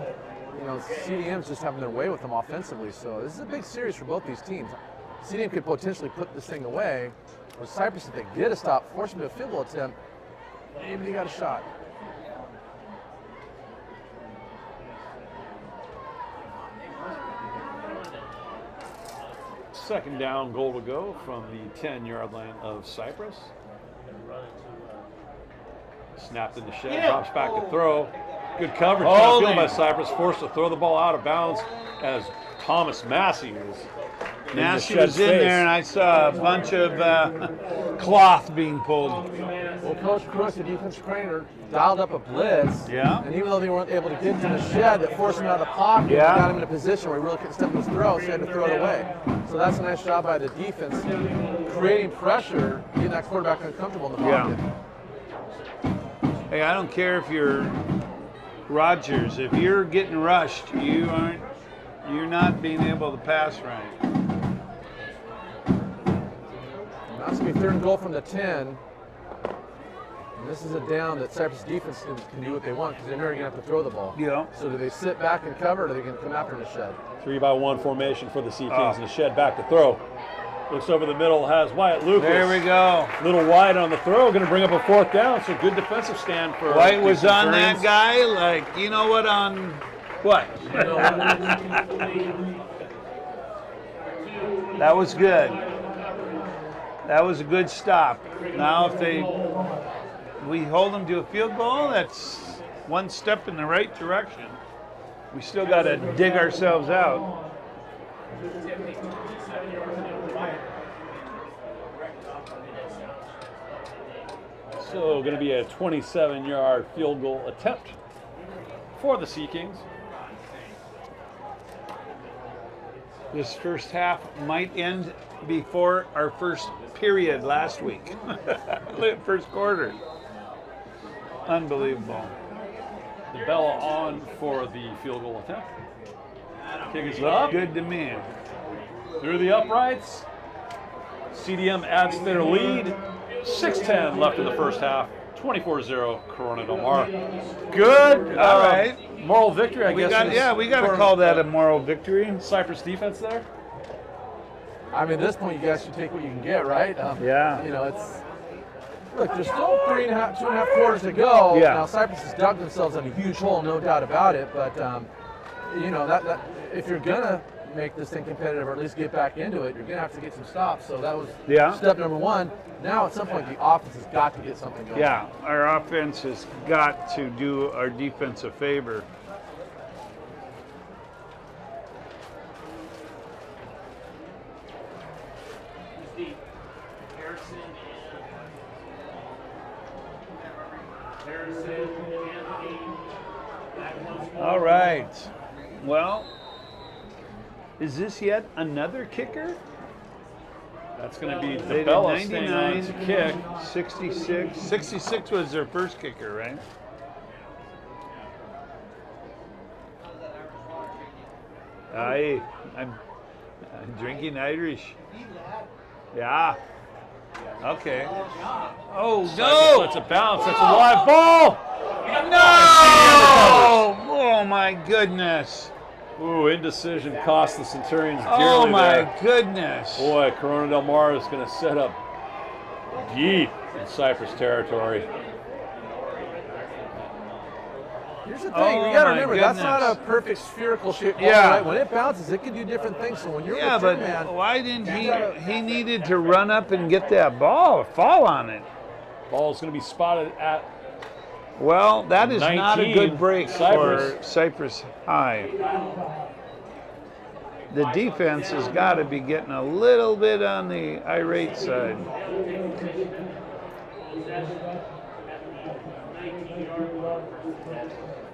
you know, CDM's just having their way with them offensively. So this is a big series for both these teams. CDM could potentially put this thing away. Or Cypress, if they get a stop, force them to a field goal attempt, maybe they got a shot. Second down, goal to go from the 10-yard line of Cypress. Snapped in the shed, drops back to throw. Good coverage downfield by Cypress, forced to throw the ball out of bounds as Thomas Massey was Massey was in there, and I saw a bunch of cloth being pulled. Well, Coach Crooks, the defensive coordinator, dialed up a blitz. Yeah. And even though they weren't able to get to the shed, that forced him out of the pocket, Yeah. got him in a position where he really couldn't step in his throw, so he had to throw it away. So that's a nice job by the defense, creating pressure, getting that quarterback uncomfortable in the pocket. Hey, I don't care if you're Rodgers. If you're getting rushed, you're not being able to pass right. That's going to be third and goal from the 10. And this is a down that Cypress defense can do what they want because they're never going to have to throw the ball. Yeah. So do they sit back and cover, or are they going to come after the shed? 3-by-1 formation for the Sea Kings, and the shed back to throw. Looks over the middle, has Wyatt Lucas. There we go. Little wide on the throw, going to bring up a fourth down. So good defensive stand for White was the on that Centurions. guy, like, you know what, on what? That was good. That was a good stop. Now if we hold them to a field goal, that's one step in the right direction. We still got to dig ourselves out. So going to be a 27-yard field goal attempt for the Sea Kings. This first half might end before our first period last week. First quarter. Unbelievable. The bell on for the field goal attempt. Kick is up. Good to me. Through the uprights. CDM adds their lead. 6:10 left in the first half. 24-0 Corona Del Mar. Good. All right. Moral victory, I guess. We got to call that a moral victory. Cypress defense there. I mean, at this point, you guys should take what you can get, right? Yeah. You know, it's look. There's still 2.5 quarters to go. Yeah. Now Cypress has dug themselves in a huge hole, no doubt about it. But you know that if you're gonna make this thing competitive, or at least get back into it, you're gonna have to get some stops. So that was step number one. Now at some point, the offense has got to get something going. Yeah, our offense has got to do our defense a favor. All right. Well, is this yet another kicker? That's going to be They did DeBella staying on to kick. 66. 66 was their first kicker, right? I'm drinking Irish. Yeah. Okay. Oh, no! That's a bounce. That's a live ball. No! Oh, my goodness. Ooh, indecision cost the Centurions dearly Oh, my there. goodness. Boy, Corona Del Mar is going to set up deep in Cypress territory. Here's the thing, Oh, you gotta my remember, that's not a goodness. perfect spherical shape. Yeah. Right? When it bounces, it can do different things. So when you're Yeah, a but return man, why didn't you gotta- he needed to run up and get that ball, fall on it. Ball's going to be spotted at Well, that is not a 19, good break Cypress. for Cypress High. The defense has got to be getting a little bit on the irate side.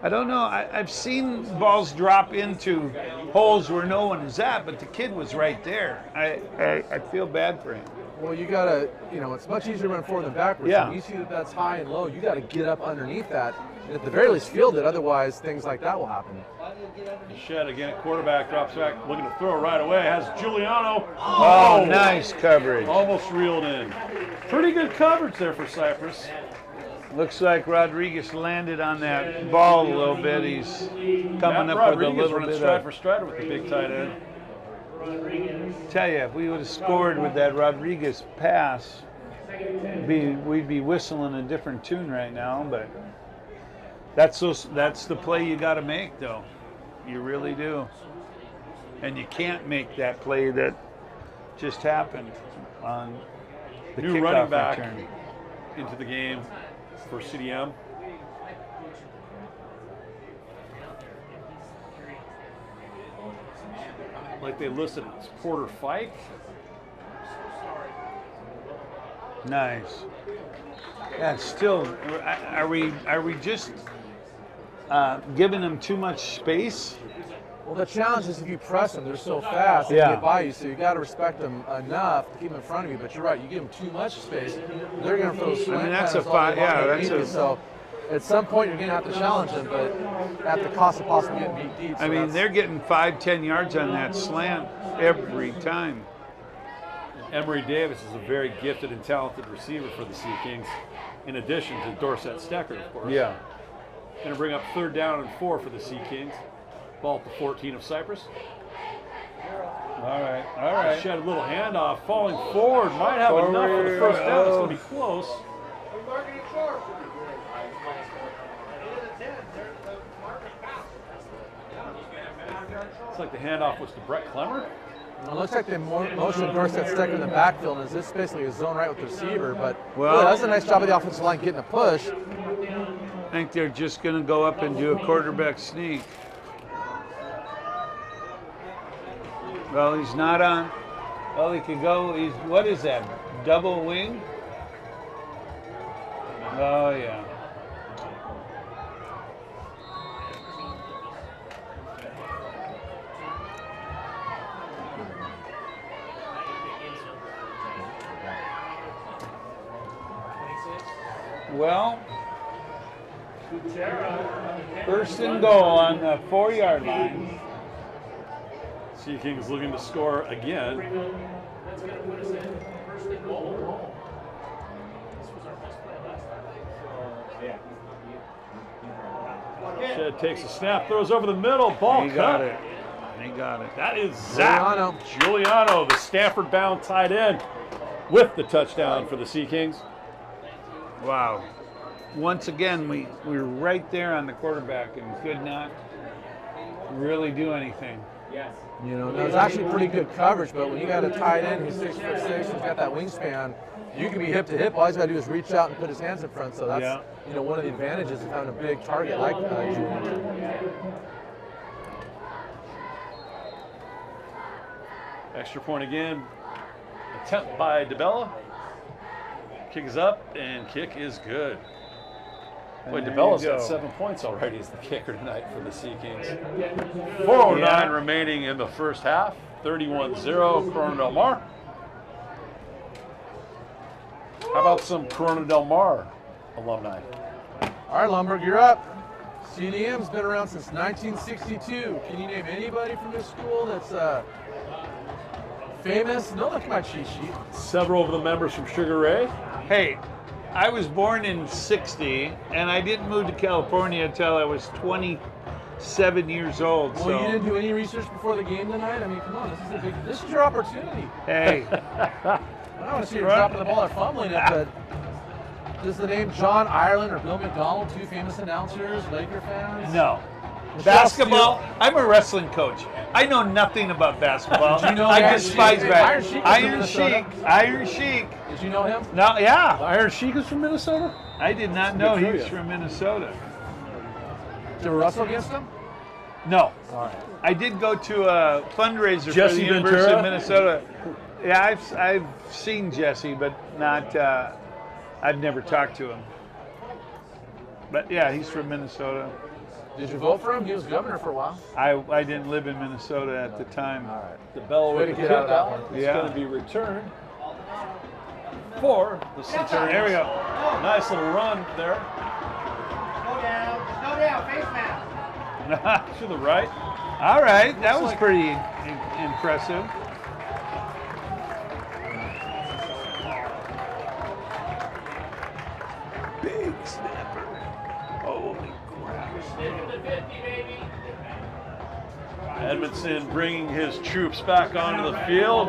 I don't know. I've seen balls drop into holes where no one is at, but the kid was right there. I feel bad for him. well, you gotta, it's much easier to run forward than backwards. Yeah. When you see that that's high and low, you gotta get up underneath that, and at the very least field it. Otherwise, things like that will happen. Shed again at quarterback, drops back, looking to throw right away. Has Giuliano. Oh, nice coverage. Almost reeled in. Pretty good coverage there for Cypress. Looks like Rodriguez landed on that ball a little bit. He's coming Matt up with a Rodriguez little running bit stride of. for stride with the big tight end. Tell you, if we would have scored with that Rodriguez pass, we'd be whistling a different tune right now. But that's the play you got to make, though. You really do. And you can't make that play that just happened on the New kickoff running back return. into the game for CDM. Like they listed, it's Porter Fike. Nice. Yeah, still, are we just giving them too much space? Well, the challenge is if you press them, they're so fast they Yeah. can get by you. So you got to respect them enough to keep them in front of you. But you're right, you give them too much space, they're going to throw slant that's patterns a all fi- day long yeah, and that's beat a- you. So at some point you're going to have to challenge them, but at the cost of possibly getting beat deep. So I mean, that's- they're getting 5-10 yards on that slant every time. Emory Davis is a very gifted and talented receiver for the Sea Kings, in addition to Dorset Stecker, of course. Yeah. Going to bring up 3rd down and 4 for the Sea Kings. Ball at the 14 of Cypress. All right. Shed a little handoff, falling forward. Might have enough for the first down. It's going to be close. Looks like the handoff was to Brett Clemmer. It looks like they motioned Dorset Stecker in the backfield, and this is basically a zone right with the receiver. But Well- really, that's a nice job of the offensive line getting a push. I think they're just going to go up and do a quarterback sneak. Well, he's not on. Well, he could go. What is that? Double wing? Oh, yeah. Well, 1st and goal on the 4-yard line. Sea Kings looking to score again. Shed takes a snap, throws over the middle, ball He cut. got it. He got it. That is Zach Giuliano, the Stanford-bound tight end, with the touchdown for the Sea Kings. Wow. Once again, we were right there on the quarterback and could not really do anything. Now it's actually pretty good coverage, but when you got a tight end who's 6'6", who's got that wingspan, you can be hip to hip. All he's got to do is reach out and put his hands in front. So that's one of the advantages of having a big target like Julian. Extra point again. Attempt by DeBella. Kick is up, and kick is good. Boy, And there DeBella's you got go. 7 points already as the kicker tonight for the Sea Kings. 4:09 Yeah. remaining in the first half. 31-0 Corona Del Mar. How about some Corona Del Mar alumni? All right, Lumberg, you're up. CDM's been around since 1962. Can you name anybody from this school that's famous? No, look at my cheat sheet. Several of the members from Sugar Ray. Hey, I was born in '60, and I didn't move to California until I was 27 years old. Well, So, you didn't do any research before the game tonight? I mean, come on, this is your opportunity. hey, I don't want to see you dropping the ball or fumbling it, but Does the name John Ireland or Bill McDonald, two famous announcers, Laker fans? No. Michelle Basketball. Steele? I'm a wrestling coach. I know nothing about basketball. Did you know I Iron despise Sheik? basketball. Iron Sheik is from Minnesota. Iron Sheik. Did you know him? No, yeah. Iron Sheik is from Minnesota? I did not know good he was trivia. from Minnesota. Did you wrestle against him? No. All right. I did go to a fundraiser for Jesse the University Ventura? of Minnesota. Yeah, I've seen Jesse, but not. I've never talked to him. But yeah, he's from Minnesota. Did you vote for him? He was governor for a while. I didn't live in Minnesota at the time. All right. The bell Way with to the get out of that kickoff one. is Yeah. going to be returned for the Centurions. There we go. Nice little run there Slow down, face mask. to the right. All right, that was pretty impressive. Big snapper. Holy crap. Edmondson bringing his troops back onto the field.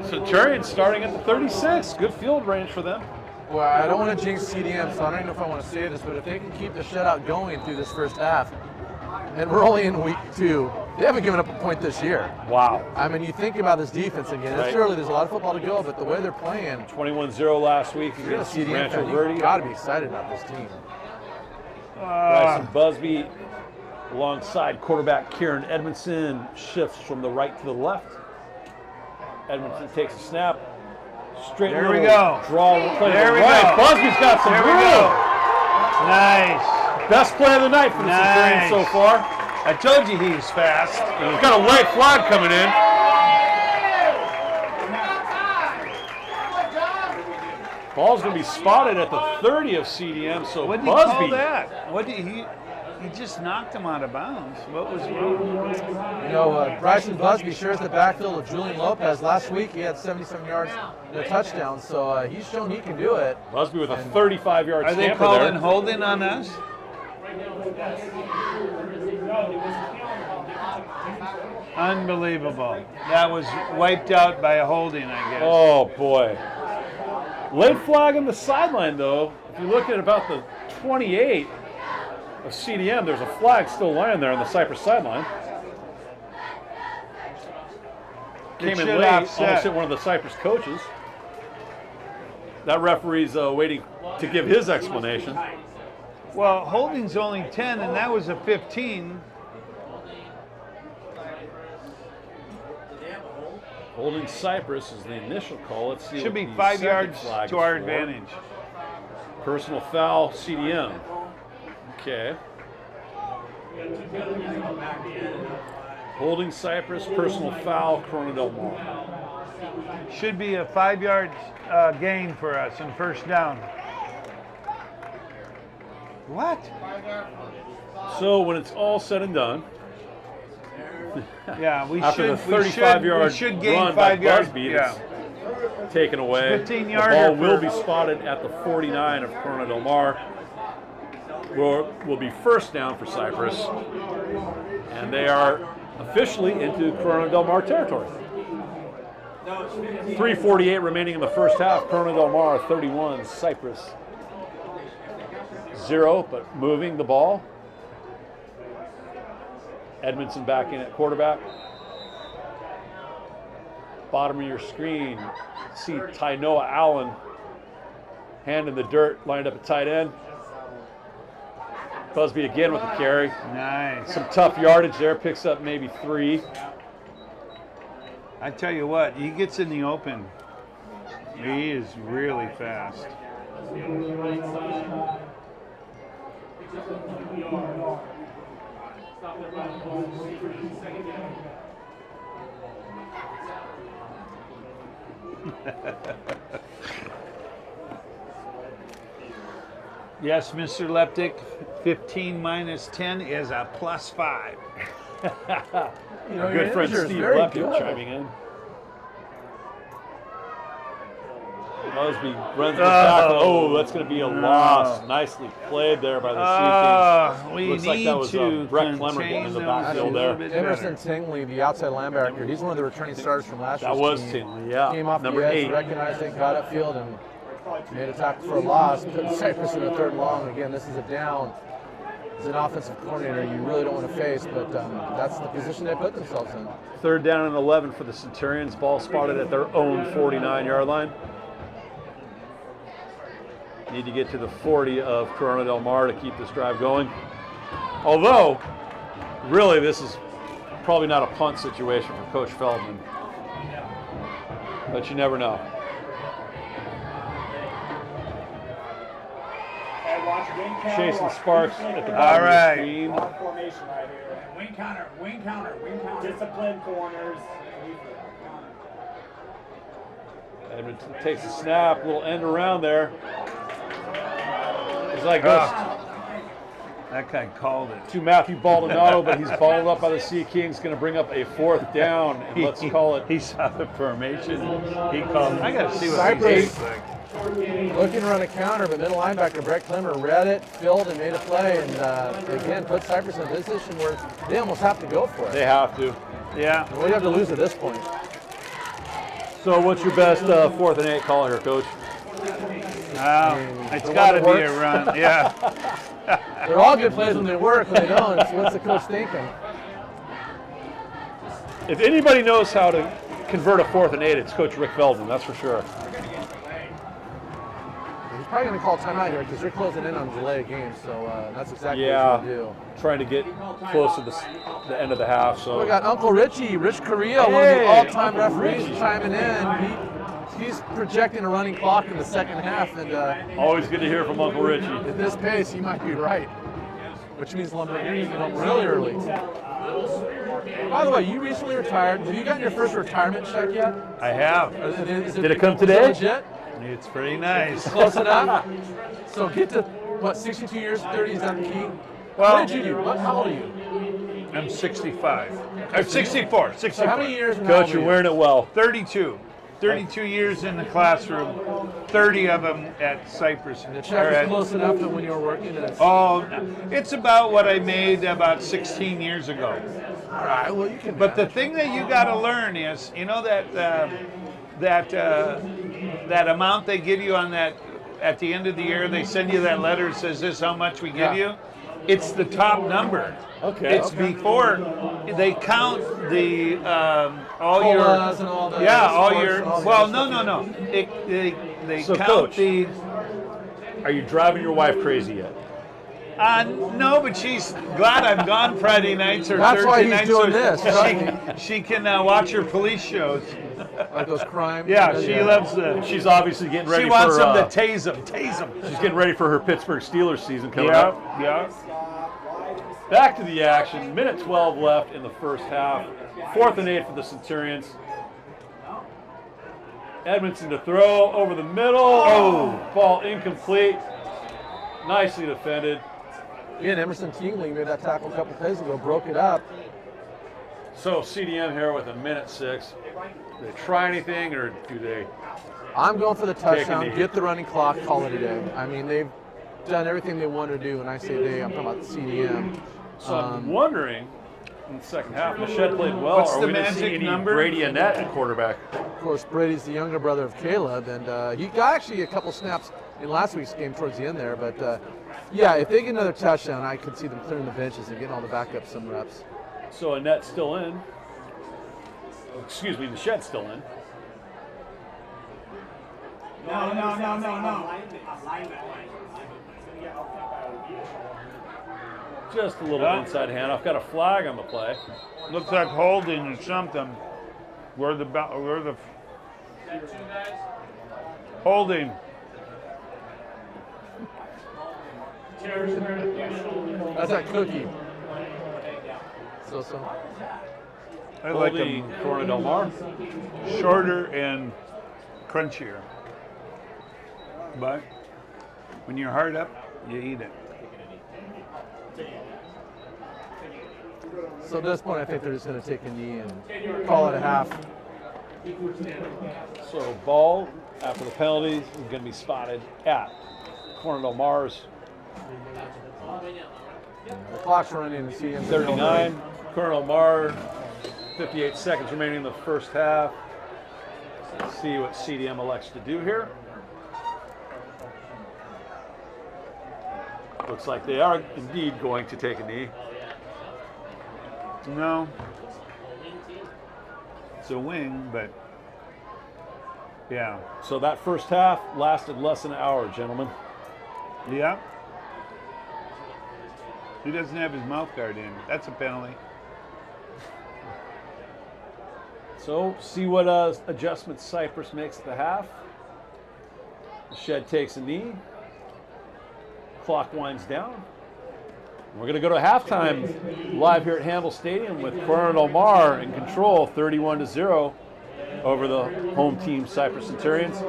Centurions starting at the 36. Good field range for them. Well, I don't want to jinx CDM, so I don't even know if I want to say this, but if they can keep the shutout going through this first half, and we're only in week 2, they haven't given up a point this year. Wow. I mean, you think about this defense again. It's Right. early. There's a lot of football to go, but the way they're playing, 21-0 last week if you're a against CDM Rancho fan, Verde. you've got to be excited about this team. Bryson Busby alongside quarterback Kieran Edmondson shifts from the right to the left. Edmondson takes a snap. Straight There we little go. Draw play to There the we right. go. Busby's got some There we room. go. Nice. Best play of the night for the Centurions so far. I told you he's fast. He's got a late flag coming in. Ball's going to be spotted at the 30 of CDM, so What did he call Busby. that? What did he just knocked him out of bounds. What was wrong? You know, Bryson Busby shares the backfield with Julian Lopez. Last week he had 77 yards and a touchdown, so he's shown he can do it. Busby with a 35-yard Are they scamper calling there. holding on us? Unbelievable. That was wiped out by a holding, I guess. Oh, boy. Late flag on the sideline, though. If you look at about the 28 of CDM, there's a flag still lying there on the Cypress sideline. Came in should late, offset. almost hit one of the Cypress coaches. That referee's waiting to give his explanation. Well, holding's only 10, and that was a 15. Holding Cypress is the initial call. Let's see. Should what be the 5 second yards flag to is our for. advantage. Personal foul, CDM. Okay. Holding Cypress, personal foul, Corona Del Mar. Should be a 5 yard gain for us and first down. What? So when it's all said and done, Yeah, we after should. the 35-yard we should gain run by 5 yards. Busby, Yeah. it's taken away. 15 The yarder ball will for- be spotted at the 49 of Corona Del Mar. Will be first down for Cypress, and they are officially into Corona Del Mar territory. 3:48 remaining in the first half. Corona Del Mar 31, Cypress 0, but moving the ball. Edmondson back in at quarterback. Bottom of your screen, see Tynoa Allen, hand in the dirt, lined up at tight end. Busby again with the carry. Nice. Some tough yardage there, picks up maybe 3. I tell you what, he gets in the open. He is really fast. Yes, Mr. Leptic, 15 minus 10 is a plus 5. You know, Our your good friend integer is Steve very Lepke good. chiming in. Busby runs the tackle. Oh, that's going to be a loss. Nicely played there by the Sea Kings. We Looks need like that was to Brett Clemmer getting in the contain backfield those a there. little bit Emerson better. Tingley, the outside linebacker, he's one of the returning starters from last That year's was team. Tingley, yeah. Came off Number the edge, 8. recognized it, got upfield, and made a tackle for a loss, put Cypress in a 3rd and long. Again, this is a down. As an offensive coordinator, you really don't want to face, but that's the position they put themselves in. 3rd down and 11 for the Centurions. Ball spotted at their own 49-yard line. Need to get to the 40 of Corona Del Mar to keep this drive going. Although, really, this is probably not a punt situation for Coach Feldman. But you never know. Chasing Sparks at the bottom of the screen. Formation right here. Wing counter, wing counter, wing counter. Discipline corners. Edmonton takes a snap, little end around there. It's like this. That guy called it. To Matthew Baldonado, but he's balled up by the Sea Kings. Going to bring up a 4th down, and let's call it. He saw the formation. He called. I got to see what Cypress. he's like. Looking to run a counter, but middle linebacker Brett Clemmer read it, filled, and made a play, and again put Cypress in a position where they almost have to go for it. They have to. Yeah. What do you have to lose at this point? So what's your best 4th and 8 call here, Coach? It's got to be a run. Yeah. They're all good plays when they work. When they don't, so what's the coach thinking? If anybody knows how to convert a 4th and 8, it's Coach Rick Feldman, that's for sure. He's probably going to call timeout here because you're closing in on a delayed game, so that's exactly what Yeah, he's going to do. trying to get close to the end of the half. So We got Uncle Richie, Rich Correa, one of the all-time referees, chiming in. He's projecting a running clock in the 2nd half, and always good to hear from Uncle Richie. at this pace, he might be right, which means Lumber you're getting home really early. By the way, you recently retired. Have you gotten your first retirement check yet? I have. Did it come today? Legit? It's pretty nice. Close enough? So get to, what, 62 years, 30, is that the key? Well, What did you do? How old are you? I'm 65. I'm 64. 64. So how many years? and how Coach, old are you're you? wearing it well. 32. 32 years in the classroom, 30 of them at Cypress. The check was close enough that when you were working at Oh, it's about what I made about 16 years ago. all right, well, you can. But the thing that you got to learn is, you know that amount they give you on that at the end of the year, they send you that letter that says this is how much we give you. It's the top number. Okay. It's before they count the all Colas your and all the all sports your and all the well other no stuff. they So, count Coach. the Are you driving your wife crazy yet? no, but she's glad I'm gone Friday nights or That's Thursday why he's nights doing so this. she can watch her police shows. Like those crimes. Yeah, she loves the. She's obviously getting ready She for. wants them to tase them. She's getting ready for her Pittsburgh Steelers season coming Yeah, up. yeah. Back to the action. Minute 12 left in the first half. 4th and 8 for the Centurions. Edmondson to throw over the middle. Oh, ball incomplete. Nicely defended. Again, Emerson Tingling made that tackle a couple plays ago, broke it up. So CDM here with a minute 6. Do they try anything or do they? I'm going for the touchdown, knee. get the running clock, call it a day. I mean, they've done everything they want to do, and I say they, I'm talking about the CDM. So I'm wondering in the second half, Michette played well. What's Are the we going to see magic any number? Brady Annette at quarterback? Of course, Brady's the younger brother of Caleb, and he got actually a couple snaps in last week's game towards the end there. But yeah, if they get another touchdown, I could see them clearing the benches and getting all the backups some reps. So Annette's still in. Excuse me, Michette's still in. No. Just a little inside handoff. Got a flag on the play. Looks like holding or something. Where the holding. That's that cookie. So. I like Holding them Corona Del Mar. shorter and crunchier. But when you're hard up, you eat it. So at this point, I think they're just going to take a knee and call it a half. So ball after the penalty is going to be spotted at Corona Del Mar's The clock's running. The CDM's 39. Corona Del Mar, 58 seconds remaining in the first half. Let's see what CDM elects to do here. Looks like they are indeed going to take a knee. No. It's a wing, but yeah. So that first half lasted less than an hour, gentlemen. Yeah. He doesn't have his mouth guard in. That's a penalty. So see what adjustments Cypress makes at the half. The Shed takes a knee. Clock winds down. We're going to go to halftime live here at Hamble Stadium with Coronel Del Mar in control, 31-0 over the home team Cypress Centurions.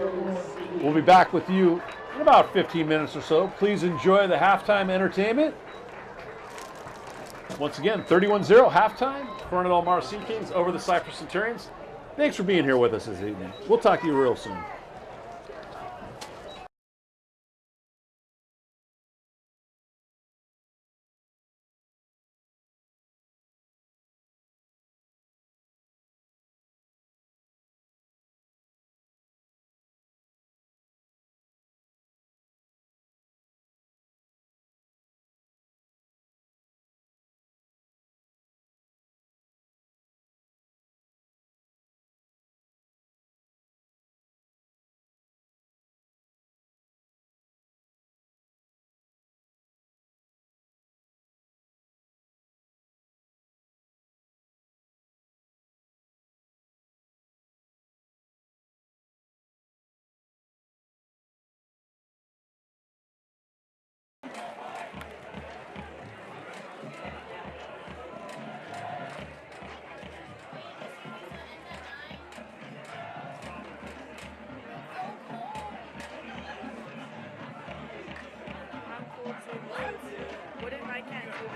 We'll be back with you in about 15 minutes or so. Please enjoy the halftime entertainment. Once again, 31-0 halftime, Coronel Del Mar Sea Kings over the Cypress Centurions. Thanks for being here with us this evening. We'll talk to you real soon. What if I can't do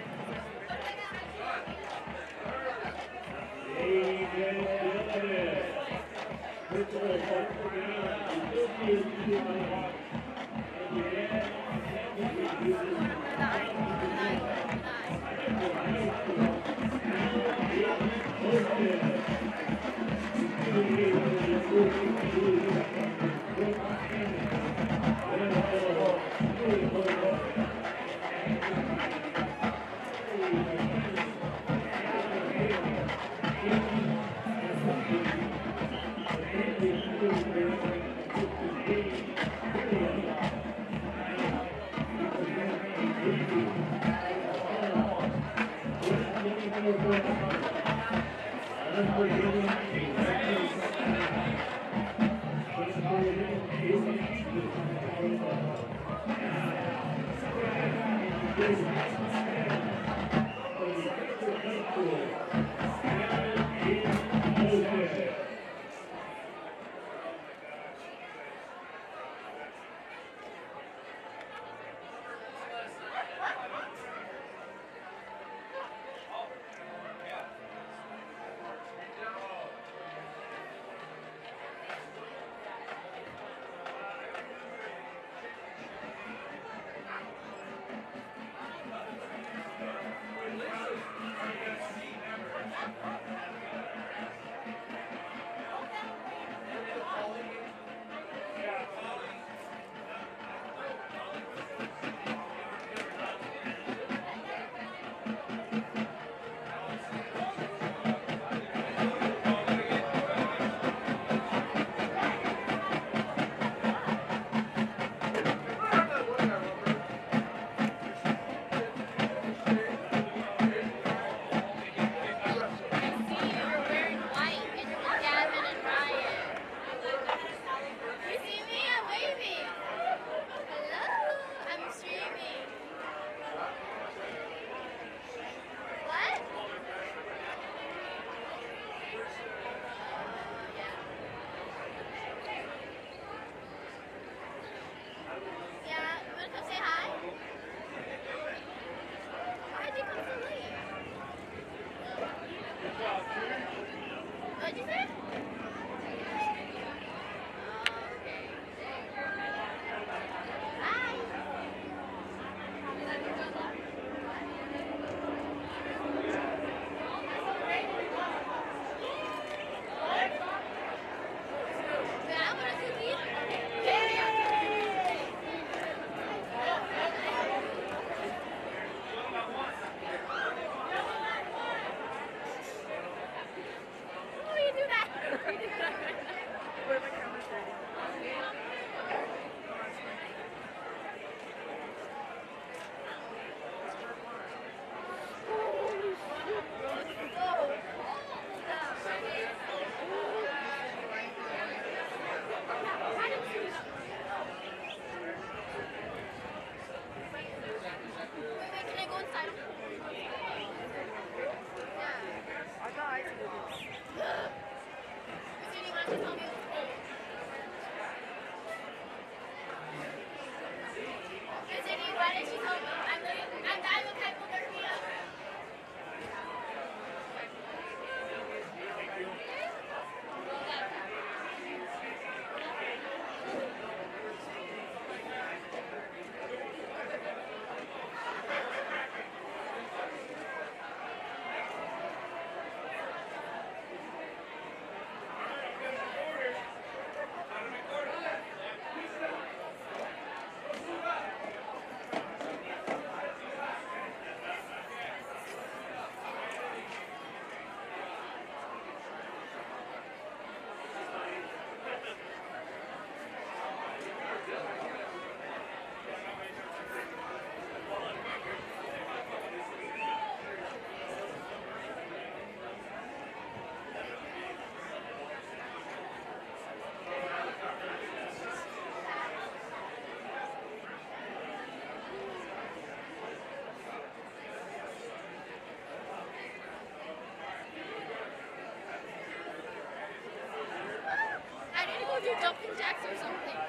jumping jacks or something.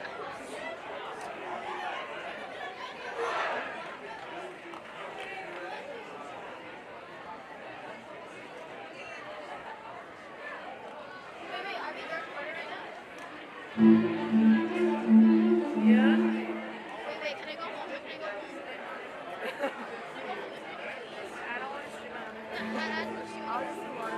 Wait, are we recording right now? Yeah. Wait, can I go home? Can I go home? I don't want to sit on it. I had to shoot. I'll just do one.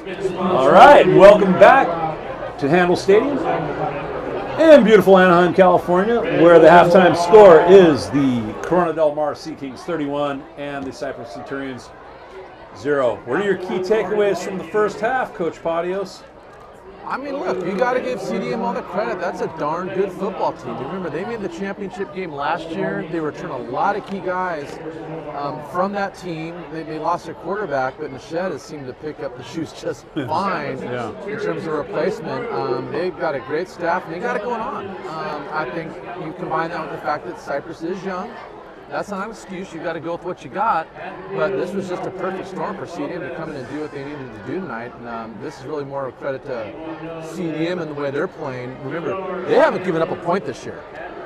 All right, welcome back to Handle Stadium in beautiful Anaheim, California, where the halftime score is the Corona Del Mar Sea Kings 31 and the Cypress Centurions 0. What are your key takeaways from the first half, Coach Patios? I mean, look, you got to give CDM all the credit. That's a darn good football team. Remember, they made the championship game last year. They returned a lot of key guys from that team. They lost their quarterback, but Nachet has seemed to pick up the shoes just fine in terms of replacement. They've got a great staff, and they got it going on. I think you combine that with the fact that Cypress is young. That's not an excuse. You got to go with what you got. But this was just a perfect storm for CDM to come in and do what they needed to do tonight. And this is really more of a credit to CDM and the way they're playing. Remember, they haven't given up a point this year,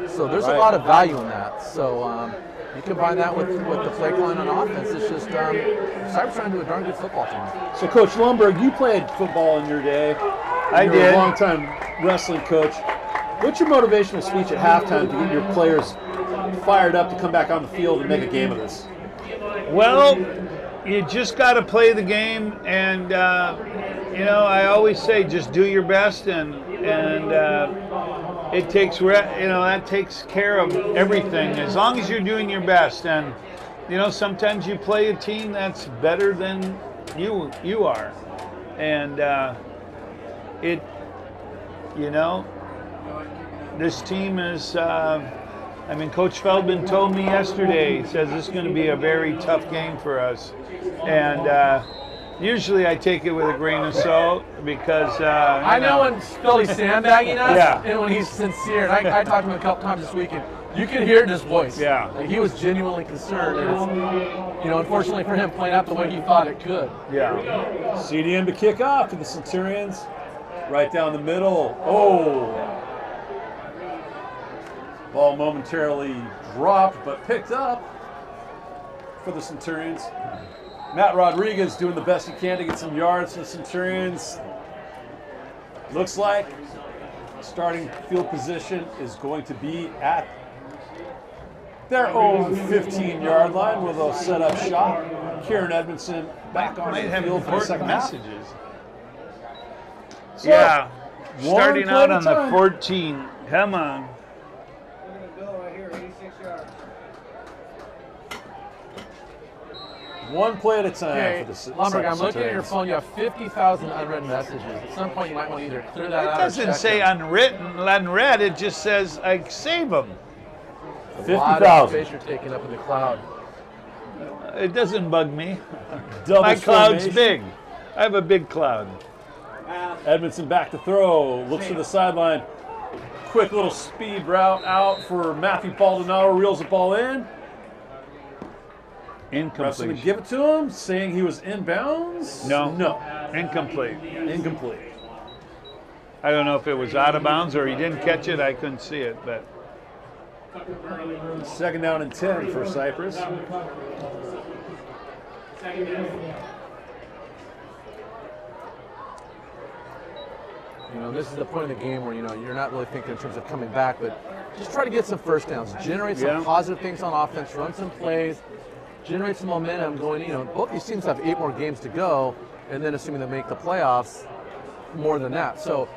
so there's a lot of value in that. So you combine that with the play calling on offense. It's just Cypress trying to do a darn good football team. So, Coach Lundberg, you played football in your day. I did. A long-time wrestling coach. What's your motivational speech at halftime to get your players fired up to come back on the field and make a game of this? Well, you just got to play the game, and I always say just do your best, and it takes that takes care of everything as long as you're doing your best. And sometimes you play a team that's better than you are, and this team is. Coach Feldman told me yesterday, he says this is going to be a very tough game for us. And usually I take it with a grain of salt because... I know when Philly's sandbagging us, Yeah. and when he's sincere. And I talked to him a couple times this weekend. You can hear it in his voice. Yeah. Like, he was genuinely concerned. And it's, unfortunately for him, playing out the way he thought it could. Yeah. CDM to kick off to the Centurions. Right down the middle. Oh! Ball momentarily dropped, but picked up for the Centurions. Matt Rodriguez doing the best he can to get some yards for the Centurions. Looks like starting field position is going to be at their own 15-yard line where they'll set up shop. Kieran Edmondson back on the field for the second half. So, Yeah. one Starting play out at a on the time. 14. Come on. One play at a time Okay, for the Lumberg, I'm looking at your Centurions. phone. You have 50,000 unread messages. At some point, you might want to either clear that It out doesn't or check say them. unread. It just says save them. A lot of 50,000. space you're taking up in the cloud. It doesn't bug me. Double My cloud's formation. big. I have a big cloud. Edmondson back to throw. Looks to the sideline. Quick little speed route out for Matthew Baldonado. Reels the ball in. Ref's going to Incomplete. give it to him, saying he was inbounds. No. No. Incomplete. Incomplete. I don't know if it was out of bounds or he didn't catch it. I couldn't see it, but Second down and 10 for Cypress. This is the point of the game where, you're not really thinking in terms of coming back, but just try to get some first downs, generate some Yeah. positive things on offense, run some plays, generate some momentum going, both these teams have 8 more games to go, and then assuming they make the playoffs, more than that. So,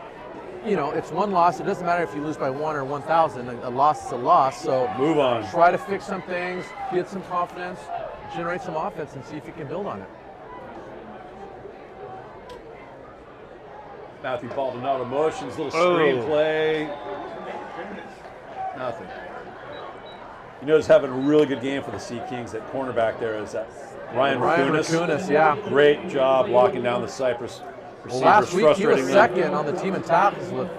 it's one loss. It doesn't matter if you lose by 1 or 1,000. A loss is a loss. So Move on. try to fix some things, get some confidence, generate some offense, and see if you can build on it. Matthew Baldonado motions, little screen play. Nothing. You know who's having a really good game for the Sea Kings? That cornerback there is that Ryan Rakunas, yeah. Great job locking down the Cypress receivers. Well, last week he was frustrating them. second on the team in tackles with,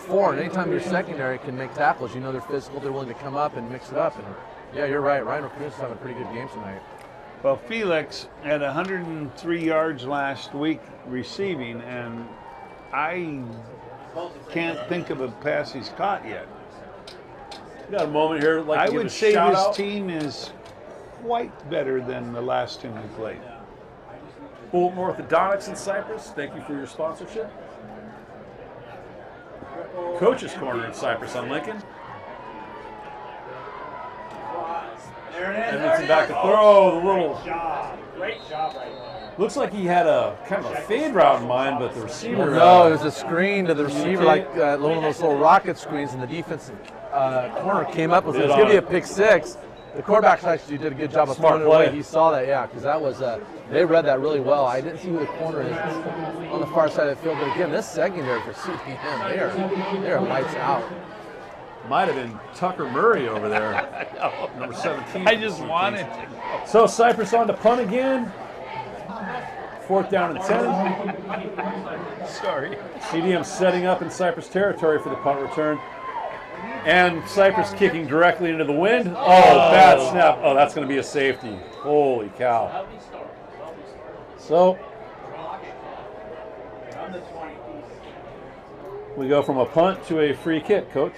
4. And anytime your secondary can make tackles, they're physical, they're willing to come up and mix it up. And yeah, you're right. Ryan Rakunas is having a pretty good game tonight. well, Felix had 103 yards last week receiving, and I can't think of a pass he's caught yet. You got a moment here. Like I to give would a say shout this out. team is quite better than the last team we played. Fulton Orthodontics in Cypress, thank you for your sponsorship. Coach's Corner in Cypress on Lincoln. There it is. Edmondson back to throw. The little Great job right there. Looks like he had a kind of a fade route in mind, but the receiver. No, it was a screen to the receiver, like one of those little rocket screens, and the defensive corner came up and said, "It's going to be a pick six." The quarterback actually did a good job of throwing it away. He saw that, yeah, because that was they read that really well. I didn't see who the corner is on the far side of the field, but again, this secondary for CPM, they are lights out. Might have been Tucker Murray over there, number 17. I just wanted to. So Cypress on to punt again. 4th down and 10. Sorry. CDM setting up in Cypress territory for the punt return. And Cypress kicking directly into the wind. Oh, bad snap. Oh, that's going to be a safety. Holy cow. So we go from a punt to a free kick, Coach.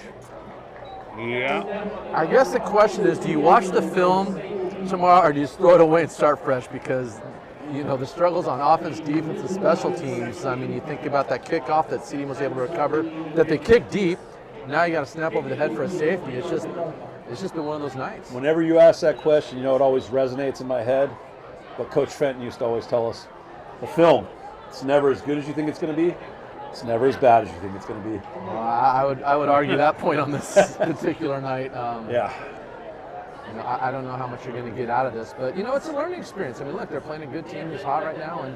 Yeah. I guess the question is, do you watch the film tomorrow or do you just throw it away and start fresh? Because, you know, the struggles on offense, defense, and special teams. I mean, you think about that kickoff that CDM was able to recover, that they kicked deep. Now you got to snap over the head for a safety. It's just been one of those nights. Whenever you ask that question, you know it always resonates in my head. But Coach Fenton used to always tell us, the film, it's never as good as you think it's going to be. It's never as bad as you think it's going to be. I would argue that point on this particular night. Yeah. You know, I don't know how much you're going to get out of this, but you know, it's a learning experience. I mean, look, they're playing a good team who's hot right now, and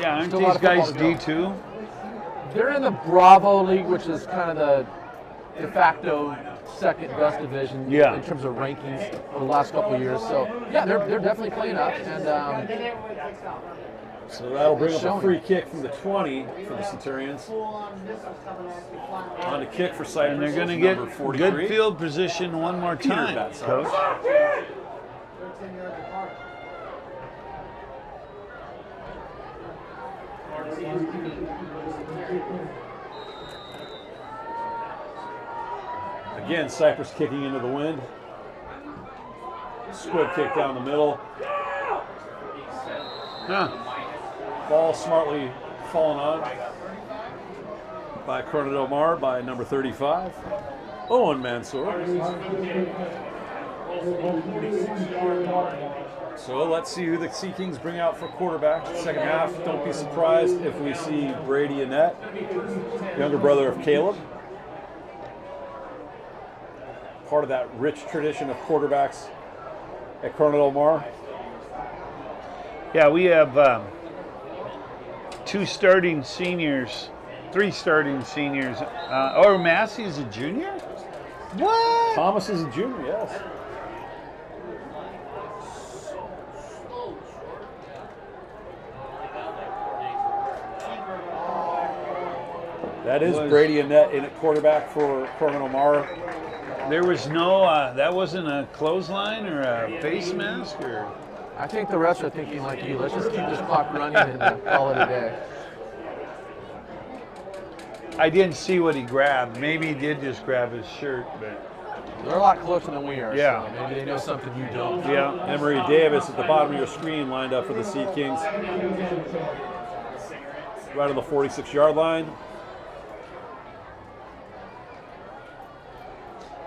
Yeah, aren't still a lot these of football guys to go. D2? They're in the Bravo League, which is kind of the de facto second best division in terms of rankings over the last couple of years. So yeah, they're definitely playing up, and so that'll bring up a free kick from the 20 for the Centurions. On to kick for Cypress. And they're going to number get 43. good field position one more time, That's Coach. Again, Cypress kicking into the wind. Squib kick down the middle. Ball smartly fallen on by Corona Del Mar by number 35, Owen Mansour. So let's see who the Sea Kings bring out for quarterback. Second half, don't be surprised if we see Brady Annette, younger brother of Caleb. Part of that rich tradition of quarterbacks at Corona Del Mar. Yeah, we have 2 starting seniors, 3 starting seniors. Massey's a junior? What? Thomas is a junior, yes. That is Brady Annette in at quarterback for Corona Del Mar. There was no, that wasn't a clothesline or a face mask? Or? I think the refs are thinking like you. Let's just keep this clock running and call it a day. I didn't see what he grabbed. Maybe he did just grab his shirt, but they're a lot closer than we are. Yeah. So maybe they know something you don't. Yeah. Emery Davis at the bottom of your screen lined up for the Sea Kings. Right on the 46-yard line.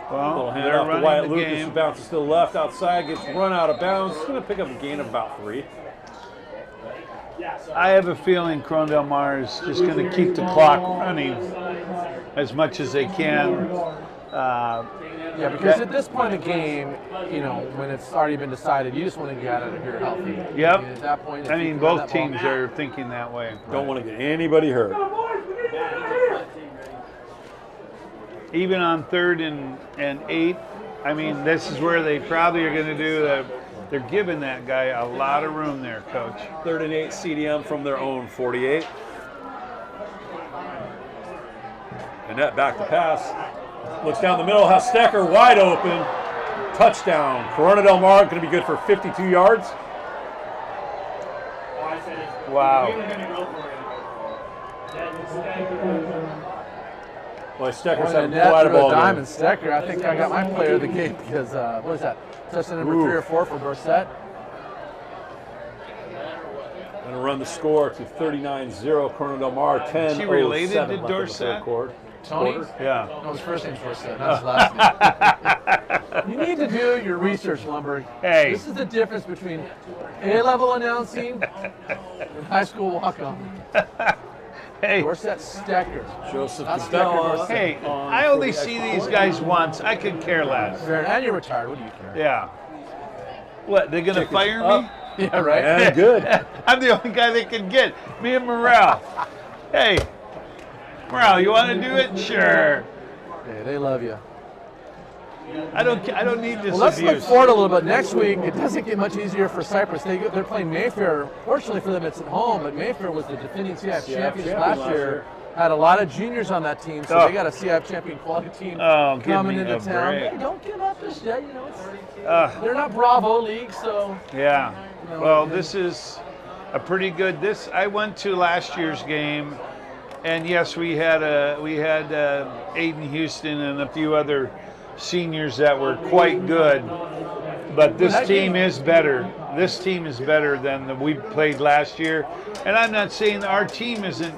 Well, Little hand they're off to running Wyatt the Lucas, game. who bounces to the left outside, gets run out of bounds. He's going to pick up a gain of about 3. I have a feeling Corona Del Mar is just going to keep the clock running as much as they can. Yeah, because at this point in the game, you know, when it's already been decided, you just want to get out of here healthy. Yep. I mean, at that point, if I you mean, can run both that ball- teams are thinking that way. Don't want to get anybody hurt. Even on 3rd and 8, I mean, this is where they probably are going to do they're giving that guy a lot of room there, Coach. 3rd and 8 CDM from their own 48. Annette back to pass. Looks down the middle, has Stecker wide open. Touchdown. Corona Del Mar going to be good for 52 yards. Wow. Boy, Stecker's And having that quite a threw ball dime game. and Stecker. I think I got my player of the game because, what is that? Touchdown number 3 or 4 for Dorsett. Going to run the score to 39-0. Corona Del Mar 10. Is she related to Dorsett? Tony? Yeah. No, his first name's Forsyth, not his last name. You need to do your research, Lumberg. Hey. This is the difference between A-level announcing and high school walk-on. Hey, Dorset Stecker. Joseph That's Cabela. hey, I only see these guys once. I could care less. And you're retired. What do you care? Yeah. What, they going to fire me? Yeah, right? And good. I'm the only guy they can get. Me and Morrell. Hey, Morrell, you want to do it? Sure. Yeah, they love you. I don't need this Well, let's look abuse. forward a little bit. Next week, it doesn't get much easier for Cypress. They're playing Mayfair. Fortunately for them, it's at home, but Mayfair was the defending CIF champions last year. Had a lot of juniors on that team, so they got a CIF champion quality team coming me into a town. break. Hey, don't give up this yet. You know, they're not Bravo League, so. Yeah. Well, this is a pretty good. I went to last year's game, and yes, we had Aiden Houston and a few other seniors that were quite good. But this team is better. This team is better than we played last year. And I'm not saying our team isn't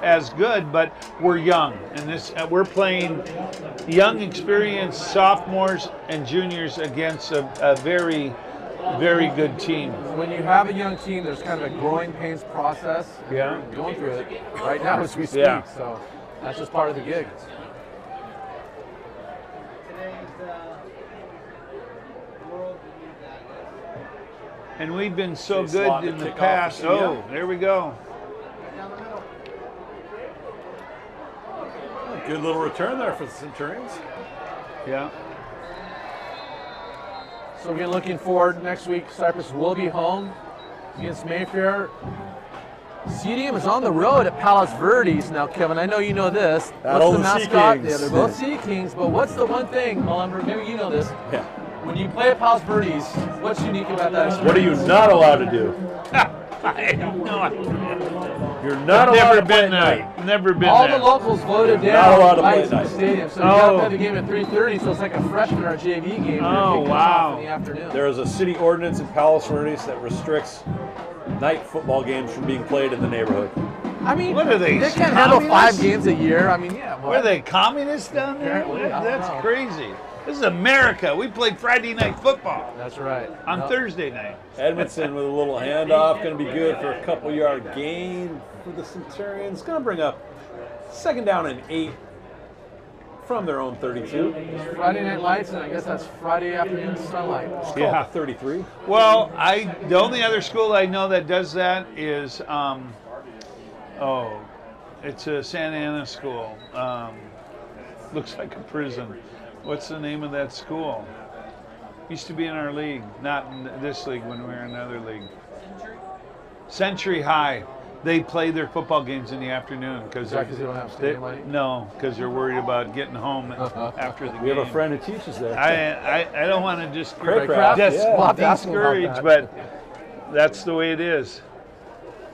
as good, but we're young, and we're playing young, experienced sophomores and juniors against a very, very good team. When you have a young team, there's kind of a growing pains process. Yeah. We're going through it right now as we speak. Yeah. So that's just part of the gig. And we've been so They slot good the in the kickoff past. for you. Oh, there we go. Good little return there for the Centurions. Yeah. So again, looking forward next week, Cypress will be home against Mayfair. CDM is on the road at Palos Verdes. Now, Kevin, I know you know this. At What's all the the Sea mascot? Kings. Yeah, they're both Sea Kings, but what's the one thing, Mullenberg, maybe you know this. Yeah. When you play at Palos Verdes, what's unique about that experience? What are you not allowed to do? I have no idea. You're not I've allowed never to play been at there. night. Never been All there. the locals voted You're down not allowed to play lights in the at night. stadium, so you got to Oh. play the game at 3:30, so it's like a freshman or a JV game. They're Oh, kicking wow. off in the afternoon. There is a city ordinance in Palos Verdes that restricts night football games from being played in the neighborhood. I mean, What are they, They can't handle communists? 5 games a year. I mean, yeah. Were What? they communists down there? Apparently, I don't That's know. crazy. This is America. We played Friday night football That's right. on Nope. Thursday night. Edmondson with a little handoff, going to be good for a couple-yard gain for the Centurions. Going to bring up 2nd down and 8 from their own 32. Friday Night Lights, and I guess that's Friday afternoon sunlight. Yeah. 33. Well, the only other school I know that does that is it's a Santa Ana school. Looks like a prison. What's the name of that school? Used to be in our league, not in this league when we were in another league. Century High. They play their football games in the afternoon because Because they don't have stadium money? no, because they're worried about getting home after the game. We have a friend who teaches there. I don't want to just Craycraft, yeah. We'll have to ask them about discourage, that. but that's the way it is.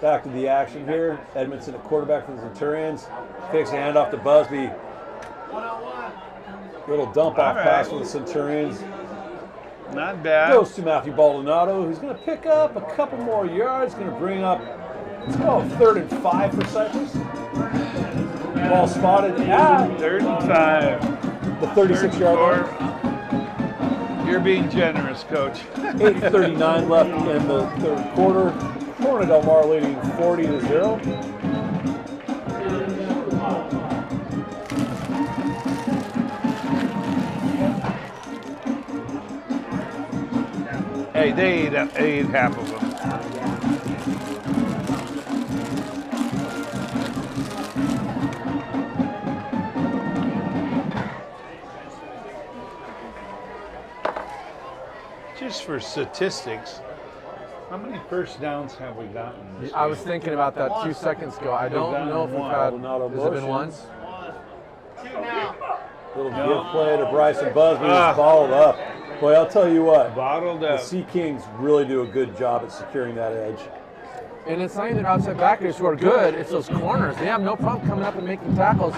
Back to the action here. Edmondson at quarterback for the Centurions. Fakes a handoff to Busby. Little dump off All right. pass for the Centurions. Not bad. Goes to Matthew Baldonado, who's going to pick up a couple more yards. Going to bring up, let's call it 3rd and 5 for Cypress. Ball spotted at 3rd and 5. the 36-yard line. You're being generous, Coach. 8:39 left in the 3rd quarter. Corona Del Mar leading 40-0. Hey, they ate half of them. Just for statistics, how many first downs have we gotten this I was week? thinking about that 2 seconds ago. I don't know if we've had. Baldonado Has it been motions. once? Little give play to Bryson Busby, Ah. who's followed up. Boy, I'll tell you what, Bottled the up. Sea Kings really do a good job at securing that edge. And it's not even their outside backers who are good, it's those corners. They have no problem coming up and making tackles.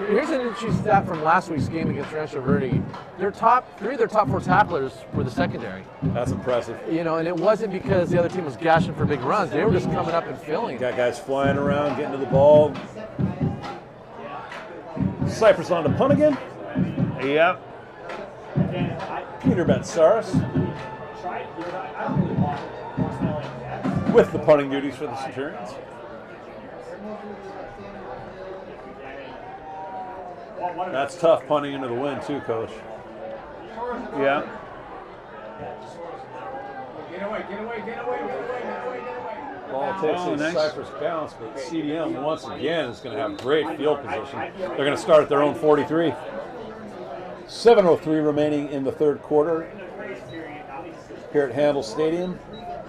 Here's an interesting stat from last week's game against Rancho Verde. Three of their top 4 tacklers were the secondary. That's impressive. You know, and it wasn't because the other team was gashing for big runs. They were just coming up and filling. Got guys flying around, getting to the ball. Cypress on to punt again. Yep. Peter Betsaris with the punting duties for the Centurions. That's tough punting into the wind too, Coach. Yeah. Get away, get away, get away, get away, get away, get away. Ball takes Oh, a nice. Cypress bounce, but CDM once again is going to have great field position. They're going to start at their own 43. 7:03 remaining in the third quarter here at Handel Stadium.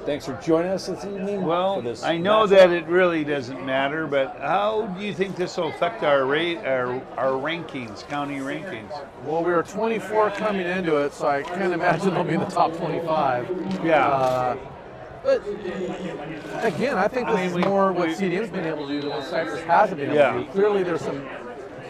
Thanks for joining us this evening. Well, for this I know matchup. that it really doesn't matter, but how do you think this will affect our rankings, county rankings? Well, we were 24 coming into it, so I can't imagine they'll be in the top 25. Yeah. But again, I think this is more what CDM's been able to do than what Cypress hasn't been able to do. Clearly, there's some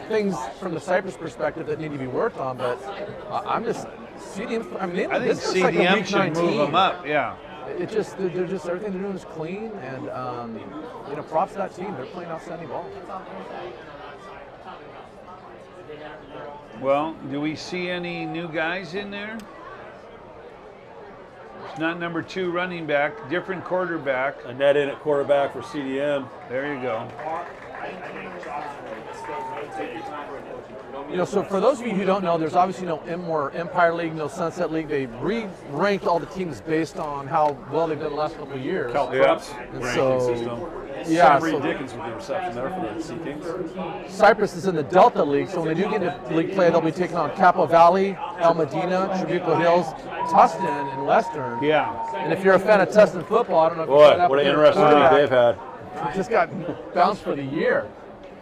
things from the Cypress perspective that need to be worked on, but I'm just CDM. I mean, I think this looks like a CDM week should 19. move them up. Yeah. It just they're just everything they're doing is clean, and props to that team. They're playing outstanding ball. Well, do we see any new guys in there? It's not number 2 running back, different quarterback. A net in at quarterback for CDM. There you go. So for those of you who don't know, there's obviously no more Empire League, no Sunset League. They re-ranked all the teams based on how well they've done the last couple of years. Calpreps And ranking so, system. yeah, Sam Reed so Dickens with the reception there for the Sea Kings. Cypress is in the Delta League, so when they do get into league play, they'll be taking on Capo Valley, El Medina, Trabuco Hills, Tustin, and Western. Yeah. And if you're a fan of Tustin football, I don't know if you Boy, saw that, what an but interesting their league they've quarterback had. just got bounced for the year.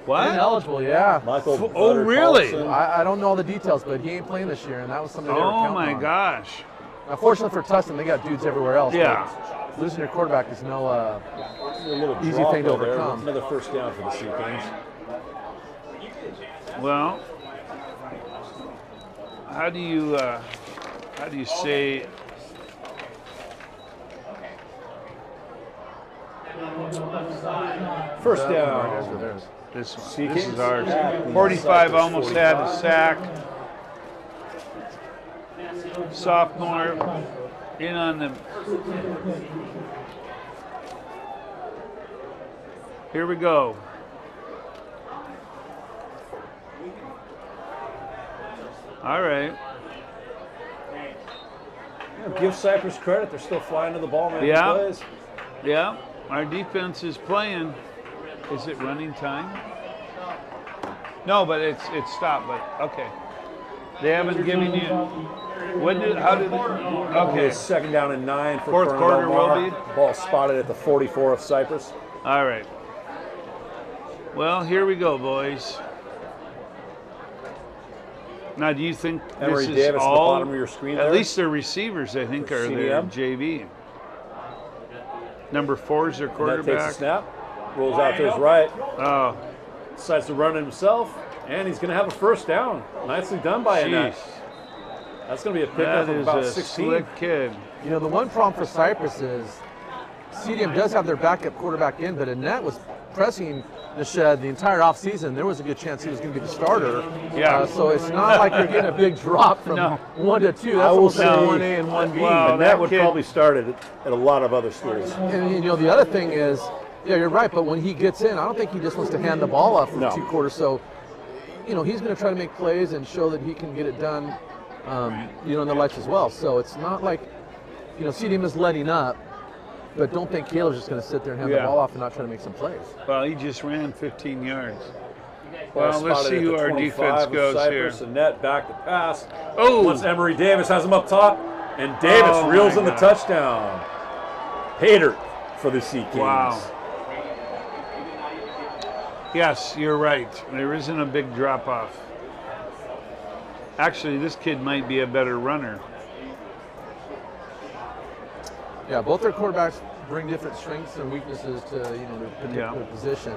What? Ineligible, yeah. Michael Oh, Butter really? Carlson. I don't know all the details, but he ain't playing this year, and that was something they were Oh counting my on. gosh. Now, fortunately for Tustin, they got dudes everywhere else. Yeah. but losing your quarterback is no A little easy drop thing to there. overcome. Another first down for the Sea Kings. Well, how do you say? First down. This is ours. 45 almost had a sack. Sophomore in on the. Here we go. All right. Give Cypress credit. They're still flying to the ball, man. Yeah. Plays. Yeah. Our defense is playing. Is it running time? No, but it's stopped. But okay. They haven't given you. Okay, second down and 9 for Fourth Coronel quarter will Mar. be? Ball spotted at the 44 of Cypress. All right. Well, here we go, boys. Now, do you think Emery this is Davis at the all? bottom of your screen At there. least their receivers, I think, For are their CDM. JV. Number 4 is their That takes quarterback. a snap. Rolls out to his right. Oh, Decides to run it himself. And he's going to have a first down. Nicely done by Annette. jeez. That's going to be a That pickup of is about a 16. slick kid. The one problem for Cypress is CDM does have their backup quarterback in, but Annette was pressing the shed the entire offseason. There was a good chance he was going to be the starter. Yeah. So it's not like you're getting a big drop from No. 1 to 2. That's I will almost like say- 1A and 1B. Well, And that that would kid- probably start at a lot of other schools. And the other thing is, yeah, you're right, but when he gets in, I don't think he just wants to hand the ball off for No. 2 quarters. So, he's going to try to make plays and show that he can get it done, in the lights as well. So it's not like, CDM is letting up, but don't think Caleb's just going to sit there and hand the Yeah. ball off and not try to make some plays. Well, he just ran 15 yards. Ball Well, let's spotted see at who the our 25 defense of goes Cypress. here. Annette back to pass. Oh. Once Emery Davis has him up top, and Davis Oh, reels my in the God. touchdown. Hater for the Sea Kings. Wow. Yes, you're right. There isn't a big drop off. Actually, this kid might be a better runner. Yeah, both their quarterbacks bring different strengths and weaknesses to their particular Yeah. position.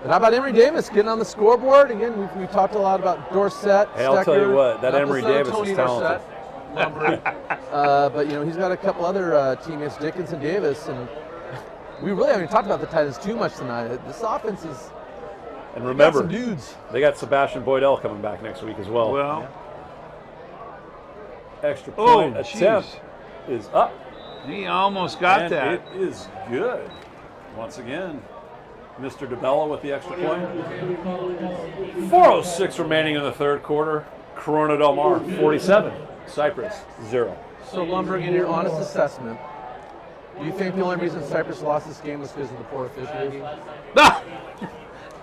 But how about Emery Davis getting on the scoreboard? Again, we talked a lot about Dorset. Hey, I'll tell you Stecker, what, that not the Emery son of Davis Tony is talented. Dorset, Lumberg. But he's got a couple other teammates, Dickens and Davis, and we really haven't talked about the Titans too much tonight. This offense is And remember, some dudes. they got Sebastian Boydell coming back next week as well. Well, Extra point attempt is up. he almost got And that. it is good. Once again, Mr. DeBella with the extra point. 4:06 remaining in the third quarter. Corona Del Mar 47, Cypress 0. So Lumberg, in your honest assessment, do you think the only reason Cypress lost this game was because of the poor officiating?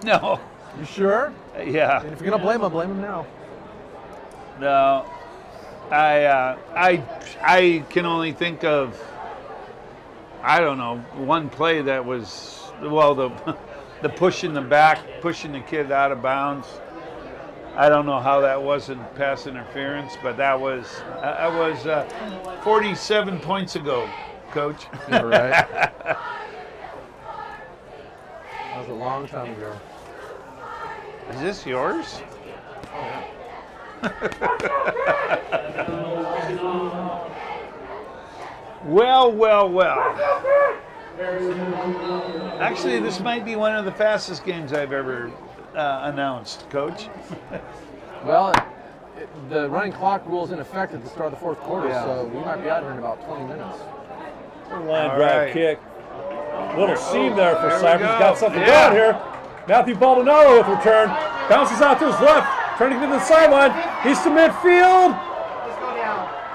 No. You sure? Yeah. And if you're gonna blame him now. No. I can only think of, I don't know, one play that was, well, the pushing the back, pushing the kid out of bounds. I don't know how that wasn't pass interference, but that was 47 points ago, Coach. Yeah, right. That was a long time ago. Is this yours? Well. Actually, this might be one of the fastest games I've ever announced, Coach. Well, the running clock rule's in effect at the start of the fourth quarter, Yeah. so we might be out here in about 20 minutes. Line All drive right. kick. Little seam there for there we Cypress. go. Got something Yeah. going here. Matthew Baldonado with return. Bounces out to his left. Trying to get to the sideline. He's to midfield.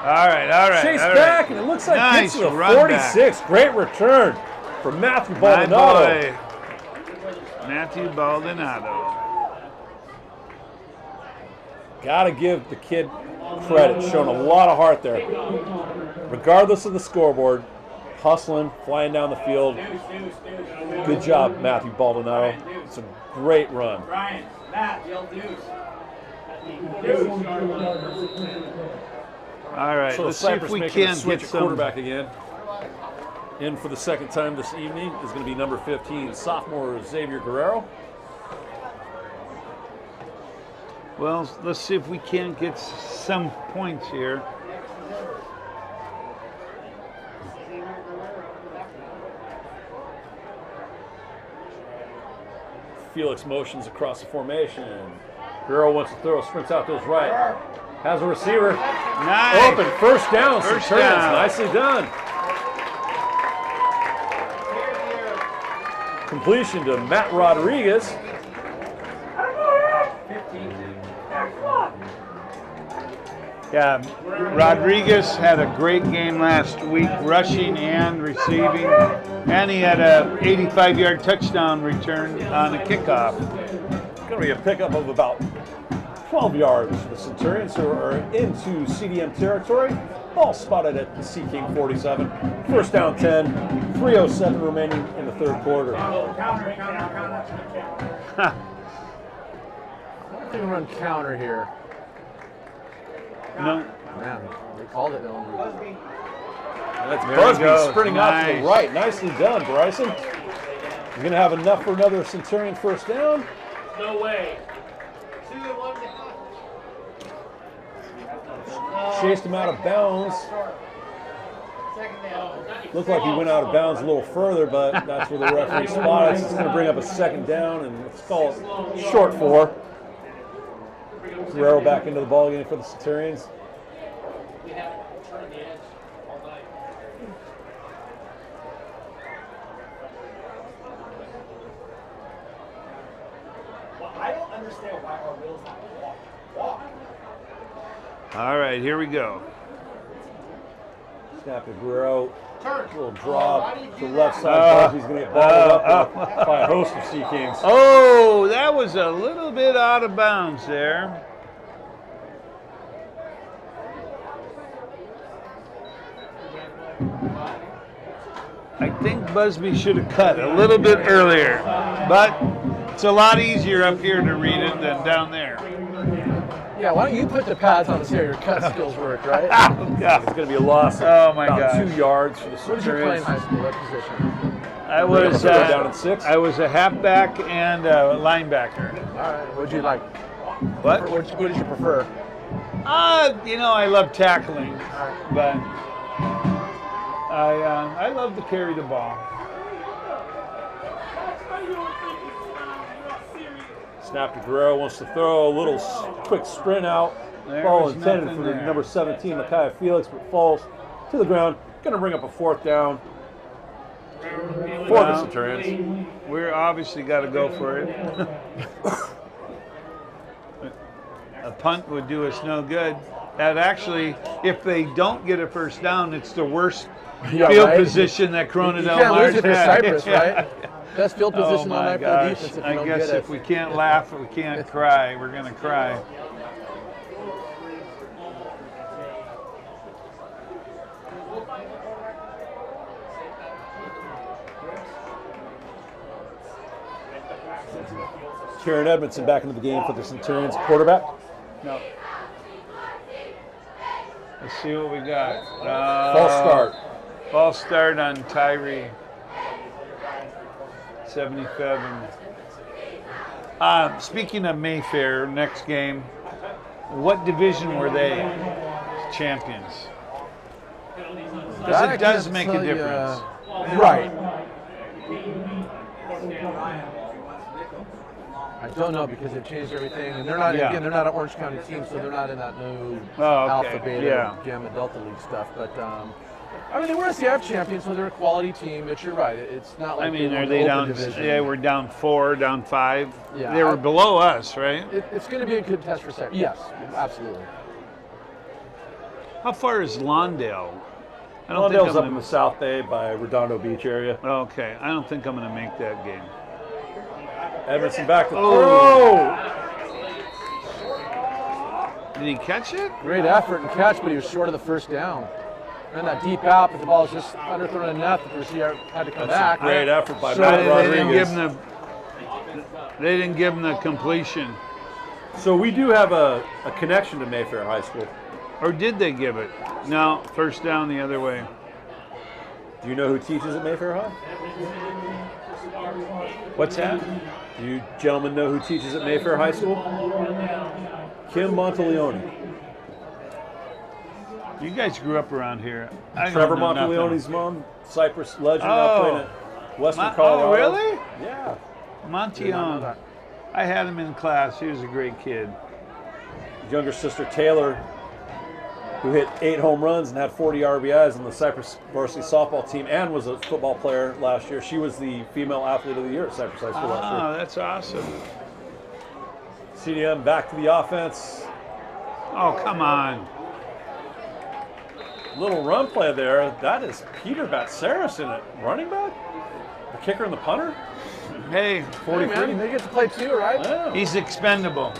All right. Chase all right. back, and it looks like Nice it's to the run 46. Great return from Matthew My Baldonado. boy, Matthew Baldonado. Got to give the kid credit. Showing a lot of heart there. Regardless of the scoreboard, hustling, flying down the field. Good job, Matthew Baldonado. It's a great run. Brian, Matt, yell deuce. All right, So let's see Cypress if we making a can switch get at some. quarterback again. In for the second time this evening is going to be number 15, sophomore Xavier Guerrero. Well, let's see if we can get some points here. Felix motions across the formation. Guerrero wants to throw, sprints out to his right. Has a receiver. Nice. Open, first down. First Centurions. down. Nicely done. Completion to Matt Rodriguez. Yeah, Rodriguez had a great game last week, rushing and receiving, and he had a 85-yard touchdown return on a kickoff. Going to be a pickup of about 12 yards for the Centurions, who are into CDM territory. Ball spotted at the Sea King 47. First down 10, 3:07 remaining in the third quarter. Counter. They can run counter here. No, Man, they called it. No. That's There he Busby goes. sprinting out to the Nice. right. Nicely done, Bryson. He's going to have enough for another Centurion first down. No way. Chased him out of bounds. Looked like he went out of bounds a little further, but that's where the referee spotted. So it's going to bring up a second down, and let's call it short 4. Guerrero back into the ball game for the Centurions. I don't understand why our wheels have to walk. all right, here we go. Snap to Guerrero. Little draw to the left side. He's going to get balled up by a host of Sea Kings. Oh, that was a little bit out of bounds there. I think Busby should have cut a little bit earlier, but it's a lot easier up here to read it than down there. Yeah, why don't you put the pads on to see how your cut skills work, right? Yeah. It's going to be a loss of Oh, my about gosh. 2 yards for the What did you play in Centurions. high school? What position? I was Down at 6. I was a halfback and a linebacker. All right. What did you like? What? What did you prefer? I love tackling, but I love to carry the ball. Snap to Guerrero, wants to throw a little quick sprint out. There Ball was intended nothing for the there. number 17, Micaiah Felix, but falls to the ground. Going to bring up a 4th down for the Well, Centurions. We're obviously got to go for it. A punt would do us no good. That actually, if they don't get a first down, it's the worst Yeah, field right? position that Corona You Del can't Mar lose it for had. Cypress, right? Best field Oh position all my night for the gosh! defense if you I don't guess get it. if we can't laugh, we can't cry. We're gonna cry. Kieran Edmondson back into the game for the Centurions. Quarterback. No. Let's see what we got. False start. False start on Tyree. 77. Speaking of Mayfair, next game, what division were they champions? Because That I it does can't make a tell you, difference. Right. I don't know because they've changed everything, and they're not Yeah. again. They're not an Orange County team, so they're not in that new Oh, okay. Alpha, Beta, Yeah. Gamma, Delta League stuff. But I mean, they were a CIF champions, so they're a quality team. But you're right. It's not like I mean, they are won they the down? open division. Yeah, we're down 4, down 5. Yeah, They were below us, right? It's going to be a good test for Cypress. Yes, absolutely. How far is Lawndale? I don't Lawndale's think up I'm in the South Bay by Redondo Beach area. Okay, I don't think I'm going to make that game. Edmondson back to Oh. Did he catch it? Great effort and catch, but he was short of the first down. Ran that deep out, but the ball was just underthrown enough that the receiver had to come back. Great effort by So Matt they didn't give Rodriguez. him they didn't give him the completion. So we do have a connection to Mayfair High School. Or did they give it? No, first down the other way. Do you know who teaches at Mayfair High? What's that? Do you gentlemen know who teaches at Mayfair High School? Kim Monteleone. You guys grew up around here. I don't Trevor know nothing. Monteleone's mom, Cypress legend, now Oh. playing at Western Oh, Colorado. really? Yeah. Montione. I had him in class. He was a great kid. Younger sister Taylor, who hit 8 home runs and had 40 RBIs on the Cypress varsity softball team and was a football player last year. She was the female athlete of the year at Cypress High School last year. Oh, that's awesome. CDM back to the offense. Oh, come on. Little run play there. That is Peter Batsaris at running back? The kicker and the punter? Hey, Hey, 43. man, they get to play too, right? Yeah. he's expendable.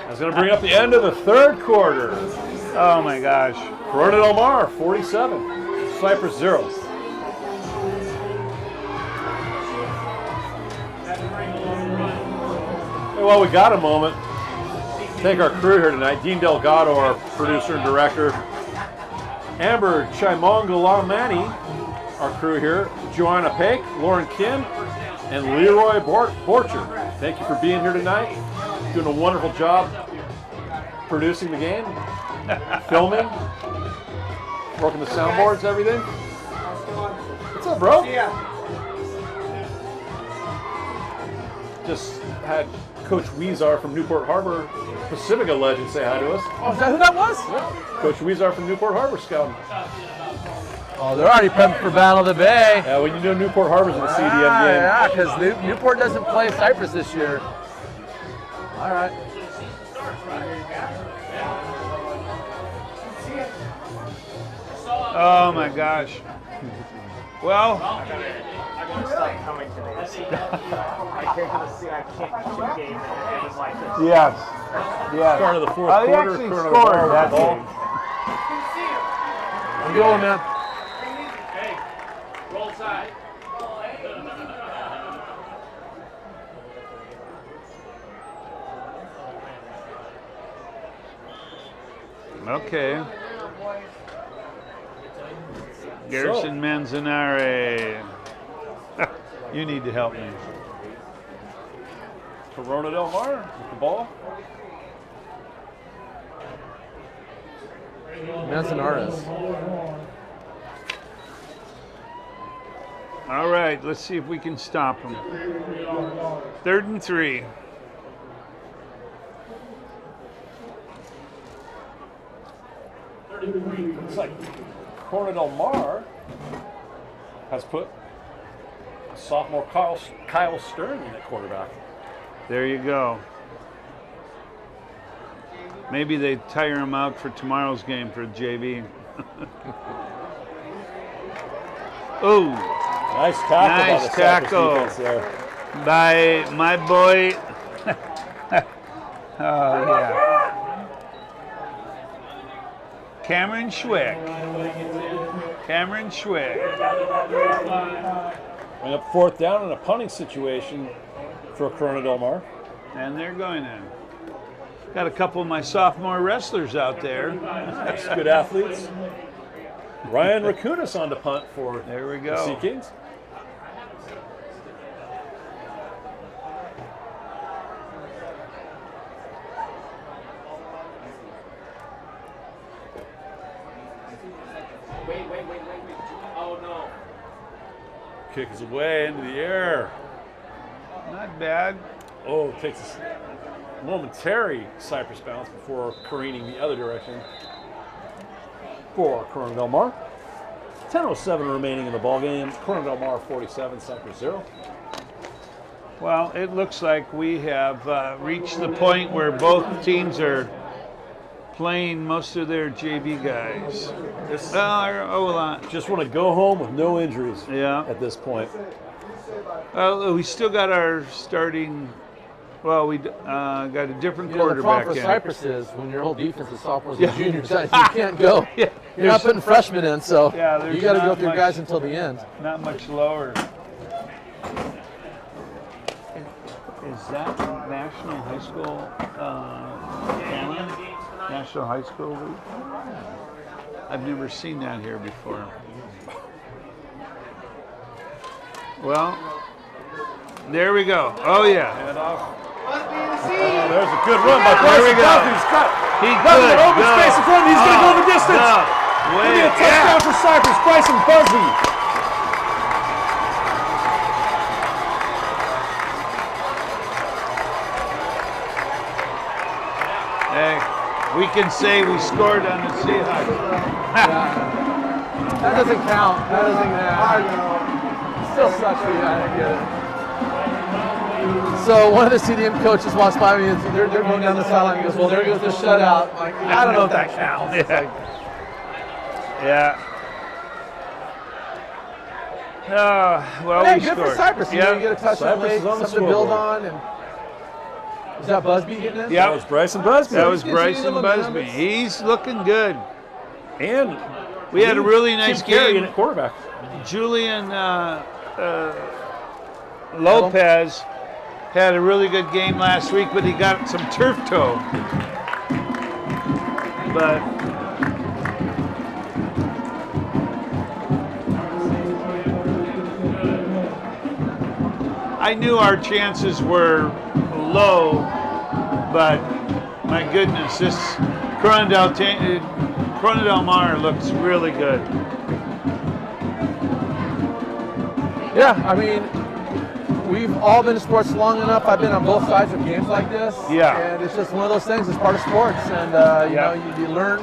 That's going to bring up the end of the third quarter. Oh my gosh. Corona Del Mar, 47. Cypress, 0. Hey, while we got a moment, thank our crew here tonight. Dean Delgado, our producer and director. Amber Chimongalamani, our crew here. Joanna Paik, Lauren Kim, and Leroy Borcher. Thank you for being here tonight. Doing a wonderful job producing the game, filming, working the soundboards, everything. What's up, bro? Just had Coach Weezar from Newport Harbor, Pacifica legend, say hi to us. Oh, is that who that was? Coach Weezar from Newport Harbor scouting. Oh, they're already prepping for Battle of the Bay. Yeah, when you know Newport Harbor's in the CDM game. Yeah, because Newport doesn't play Cypress this year. All right. Oh my gosh. Well, I'm gonna start coming to this. I can't game and it was like this. yes. Yes. Start of the fourth They quarter. actually Corona scored Del Mar that with the ball. game. I'm going, man. Roll tide. Okay. Garrison Manzanare. You need to help me. Corona Del Mar with the ball. Manzanares. All right, let's see if we can stop them. 3rd and 3. Looks like Corona Del Mar has put sophomore Kyle Stern in at quarterback. There you go. Maybe they tire him out for tomorrow's game for JV. Oh, Nice tackle by Nice the Cypress tackle. defense there. by my boy. Oh, yeah. Cameron Schwick. Cameron Schwick. And up 4th down in a punting situation for Corona Del Mar. And they're going in. Got a couple of my sophomore wrestlers out there. Nice, good athletes. Ryan Rakunas on to punt for There we the go. Sea Kings. Wait. Oh no. Kick is away into the air. Not bad. Oh, takes a momentary Cypress bounce before careening the other direction for Corona Del Mar. 10:07 remaining in the ballgame. Corona Del Mar 47, Cypress 0. Well, it looks like we have reached the point where both teams are playing most of their JV guys. This, Just just want to go home with no injuries yeah. at this point. We still got our starting. Well, we got a different You know, the quarterback problem for in. Cypress is when your whole defense is sophomores Yeah. and juniors, you can't go. Yeah, You're not putting freshmen in, so Yeah, there's you got to go not through much- guys until the end. not much lower. Is that National High School? Cameron? National High School? I've never seen that here before. Well, there we go. Oh yeah. Head off. Oh, there's a good run by There Bryson we go. Duffy. He's cut. He Nothing could but open go. space in front of him. He's going to go the distance. No. Gonna be a Wait, touchdown for Cypress. Bryson Busby. Hey, we can say we scored on the Seahawks. That doesn't count. That doesn't count. Still sucks for you. I get it. So one of the CDM coaches walks by me and they're going down the sideline and goes, well, there goes the shutout. I'm like, I don't know if that counts. It's like, Yeah. Well, hey, we good scored. for Cypress. You know, you get a touchdown Cypress late, is on the something to build scoreboard. on. And is that Busby getting in? Yeah. That was Bryson Busby. That was He's continuing Bryson the momentum. Busby. He's looking good. And We had a really nice Tim Carrigan game. at quarterback. Julian Lopez had a really good game last week, but he got some turf toe. But I knew our chances were low, but my goodness, this Corona Del Mar looks really good. Yeah, I mean, we've all been in sports long enough. I've been on both sides of games like this. Yeah. And it's just one of those things. It's part of sports. And, you Yeah. know, you learn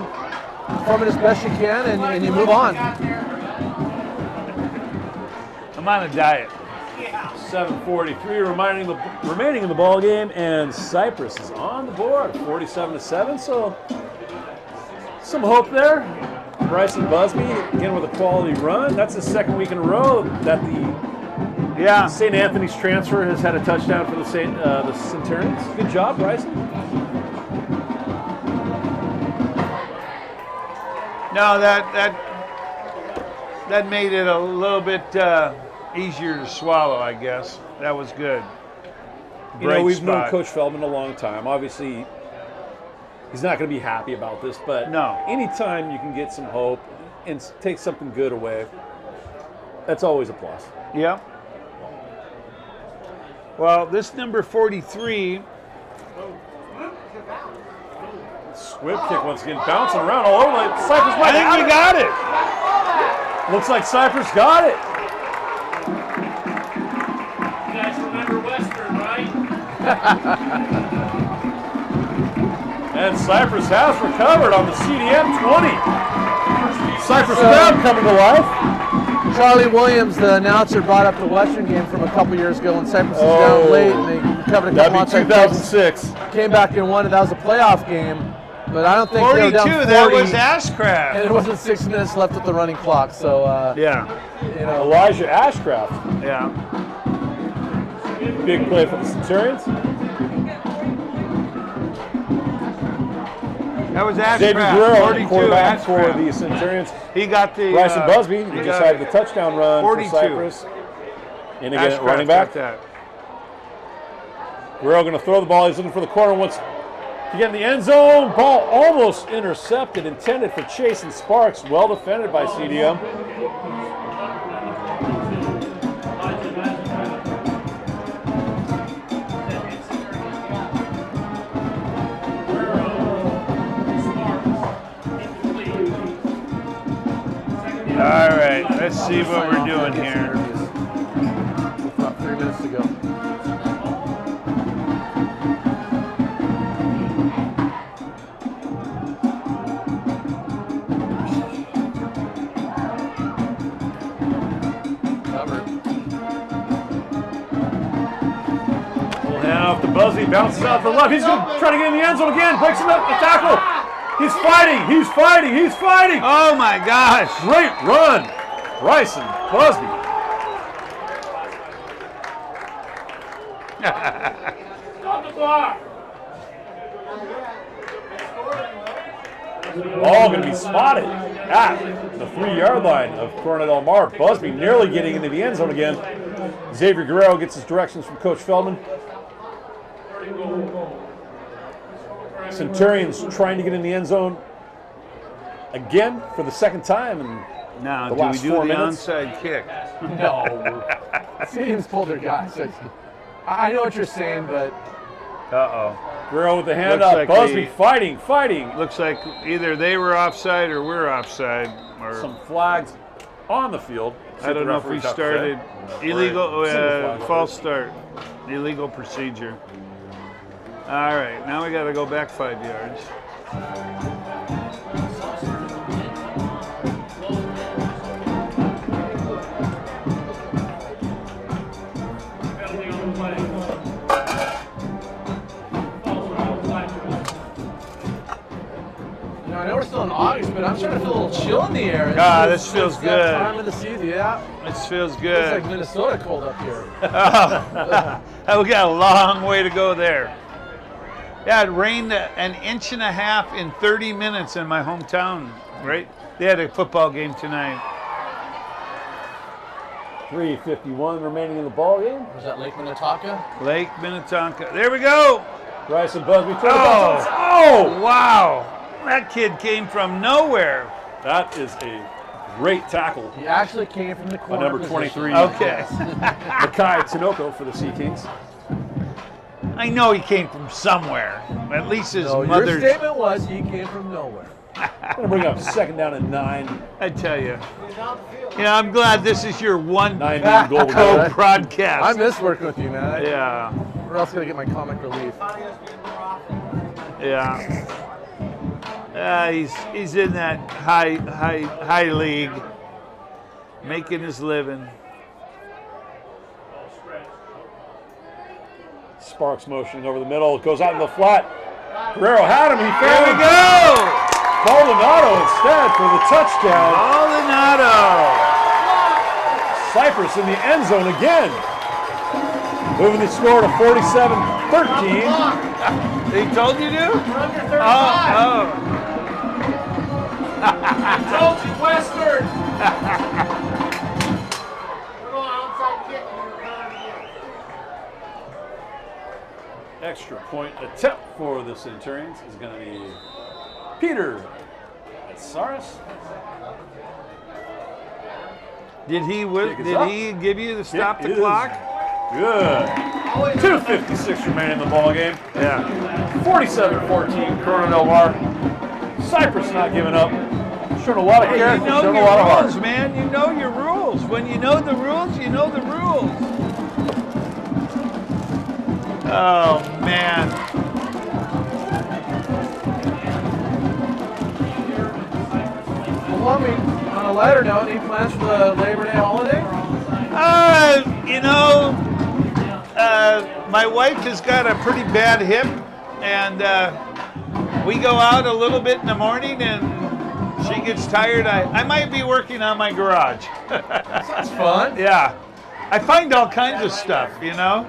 from it as best you can and you move on. I'm on a diet. 7:43 remaining in the ball game, and Cypress is on the board, 47-7. So some hope there. Bryson Busby again with a quality run. That's the second week in a row that the Yeah. St. Anthony's transfer has had a touchdown for the Centurions. Good job, Bryson. No, that made it a little bit easier to swallow, I guess. That was good. You know, Bright we've known spot. Coach Feldman a long time. Obviously, he's not going to be happy about this, but No. anytime you can get some hope and take something good away, that's always a plus. Yeah. Well, this number 43. Squib kick once again, bouncing around all over. Cypress I might think have we it. got it. Looks like Cypress got it. And Cypress has recovered on the CDM 20. Cypress crowd coming to life. Charlie Williams, the announcer, brought up the Western game from a couple years ago when Cypress was down late and they recovered a couple That'd be onside kicks. 2006. Came back and won it. That was a playoff game. But I don't think they were 42, down 40. that was And Ashcraft. it wasn't 6 minutes left with the running clock. So, Yeah, you know. Elijah Ashcraft. yeah. Big play for the Centurions. That was Xavier Ashcraft, Guerrero, the 42, quarterback for Ashcraft. the Centurions. He got the... Bryson Busby, he he just got had the touchdown run 42. for Cypress. And again, Ashcraft running back. got that. Guerrero going to throw the ball. He's looking for the corner once to get in the end zone. Ball almost intercepted, intended for Chase and Sparks. Well defended by CDM. All right, let's see what we're doing here. About 3 minutes to go. Covered. We'll hand off to Busby. Bounces out to the left. He's going to try to get in the end zone again. Breaks him up the tackle. He's fighting. He's fighting. He's fighting. Oh my gosh! Great run. Bryson Busby. All going to be spotted at the 3-yard line of Corona Del Mar. Busby nearly getting into the end zone again. Xavier Guerrero gets his directions from Coach Feldman. Centurions trying to get in the end zone again for the second time. And Now, the do we last do 4 the minutes. onside kick? No. Teams pulled their guys. I know what you're saying, but Uh-oh. Guerrero with the handoff. Looks like Busby we- fighting. Looks like either they were offside or we're offside. Or Some flags on the field. I don't know if we Referees have to say. started illegal, Single flag. false start, illegal procedure. All right, now we got to go back 5 yards. you know, I know we're still in August, but I'm starting to feel a little chill in the air. Ah, It's- this feels it's that good. Time of the season, yeah. This feels It's good. like Minnesota cold up here. We got a long way to go there. Yeah, it rained an inch and a half in 30 minutes in my hometown, right? They had a football game tonight. 3:51 remaining in the ball game. Was that Lake Minnetonka? Lake Minnetonka. There we go. Bryson Busby. Oh, wow. That kid came from nowhere. That is a great tackle. He actually came from the By corner. number 23. Okay. Makai Tinoco for the Sea Kings. I know he came from somewhere. At least his No, your mother's. statement was he came from nowhere. Going to bring up 2nd down and 9. I tell you. Yeah, I'm glad this is your one 9-man goal. co-broadcast. I miss working with you, man. Yeah, Or else gonna get my comic relief. yeah. He's in that high league, making his living. Sparks motioning over the middle. Goes out in the flat. Guerrero had him. He There found we him. go. Maldonado instead for the touchdown. Maldonado. Cypress in the end zone again. Moving the score to 47-13. They told you to? Oh. Told you, Western. Extra point attempt for the Centurions is going to be Peter Saris. Did he give you the stop It the is clock? Good. 2:56 remaining in the ball game. Yeah. 47-14, Corona Del Mar. Cypress not giving up. Showing a lot of Hey, character, you know showing a your lot of rules, heart. man. You know your rules. When you know the rules, you know the rules. Oh, man. Well, I mean, on a lighter note, any plans for the Labor Day holiday? My wife has got a pretty bad hip, and we go out a little bit in the morning, and she gets tired. I might be working on my garage. That's fun. Yeah. I find all kinds of stuff, you know.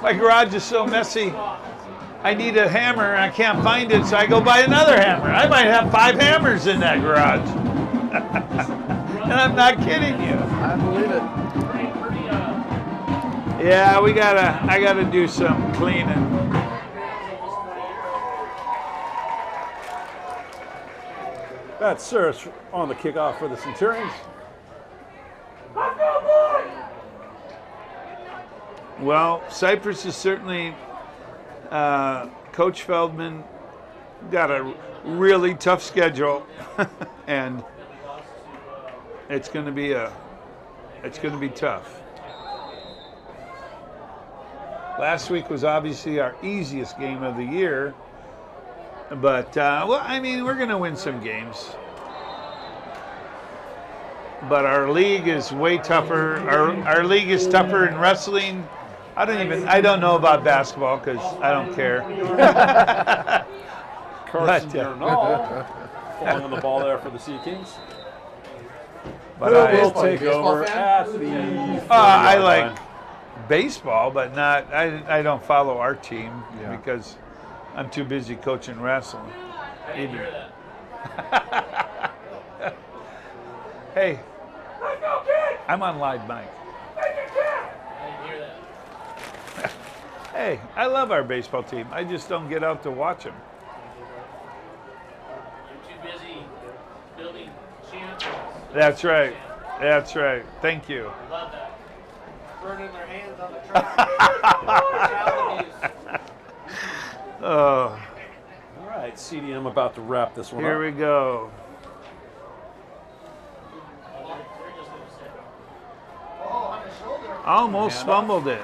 My garage is so messy. I need a hammer and I can't find it, so I go buy another hammer. I might have 5 hammers in that garage. And I'm not kidding you. I believe it. Yeah, I gotta do some cleaning. That's Cypress on the kickoff for the Centurions. Well, Cypress is certainly, Coach Feldman got a really tough schedule, and it's going to be tough. Last week was obviously our easiest game of the year, but well, I mean, we're going to win some games. But our league is way tougher. Our league is tougher in wrestling. I don't know about basketball because I don't care. Carson Bernal falling on the ball there for the Sea Kings. But Who I will take over fan? at the I like baseball, but not. I don't follow our team because I'm too busy coaching wrestling. Hey, I'm on live mic. Hey, I love our baseball team. I just don't get out to watch them. You're too busy building champions. That's right. That's right. Thank you. Love that. Burning their hands on the track. Oh, All right, CDM about to wrap this one here up. we go. Almost fumbled it.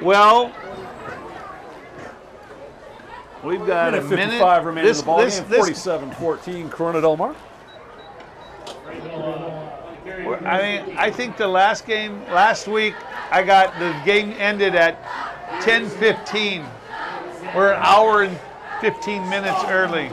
Well, we've got a Minute minute. 55 remaining in the ball game. 47-14, Corona Del Mar. I mean, I think the last week, the game ended at 10:15. We're an hour and 15 minutes early.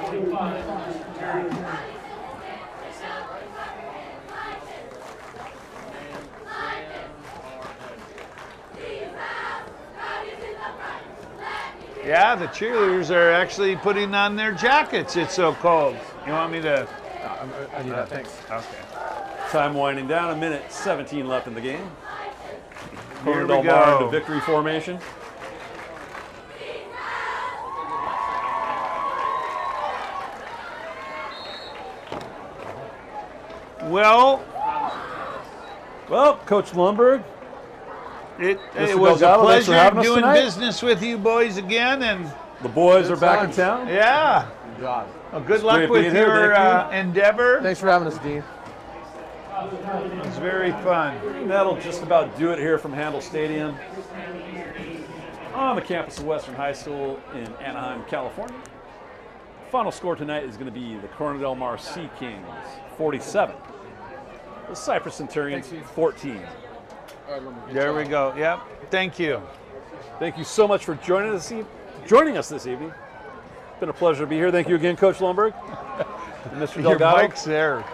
Yeah, the cheerleaders are actually putting on their jackets. It's so cold. You want me to? I need that, thanks. Okay. Time winding down, a minute 17 left in the game. Here Corona we Del Mar go. into victory formation. Well, Coach Lundberg, it Mr. was a Delgado, thanks for pleasure having us doing tonight. business with you boys again, and the boys Good are back in times. town. yeah, Good job. well, good It's luck great with being here. your Thank endeavor. Thanks for having us, Dean. It was very fun. That'll just about do it here from Handel Stadium on the campus of Western High School in Anaheim, California. Final score tonight is going to be the Corona Del Mar Sea Kings 47, the Cypress Centurions 14. There we go. Yep. Thank you. Thank you so much for joining us this evening. It's been a pleasure to be here. Thank you again, Coach Lundberg. And Mr. Your Delgado. mic's there.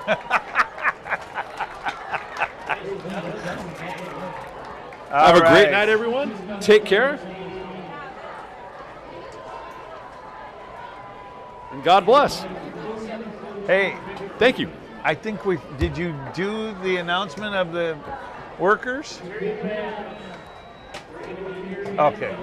Have a great night, everyone. Take care. And God bless. Hey, Thank you. I think did you do the announcement of the workers? Okay.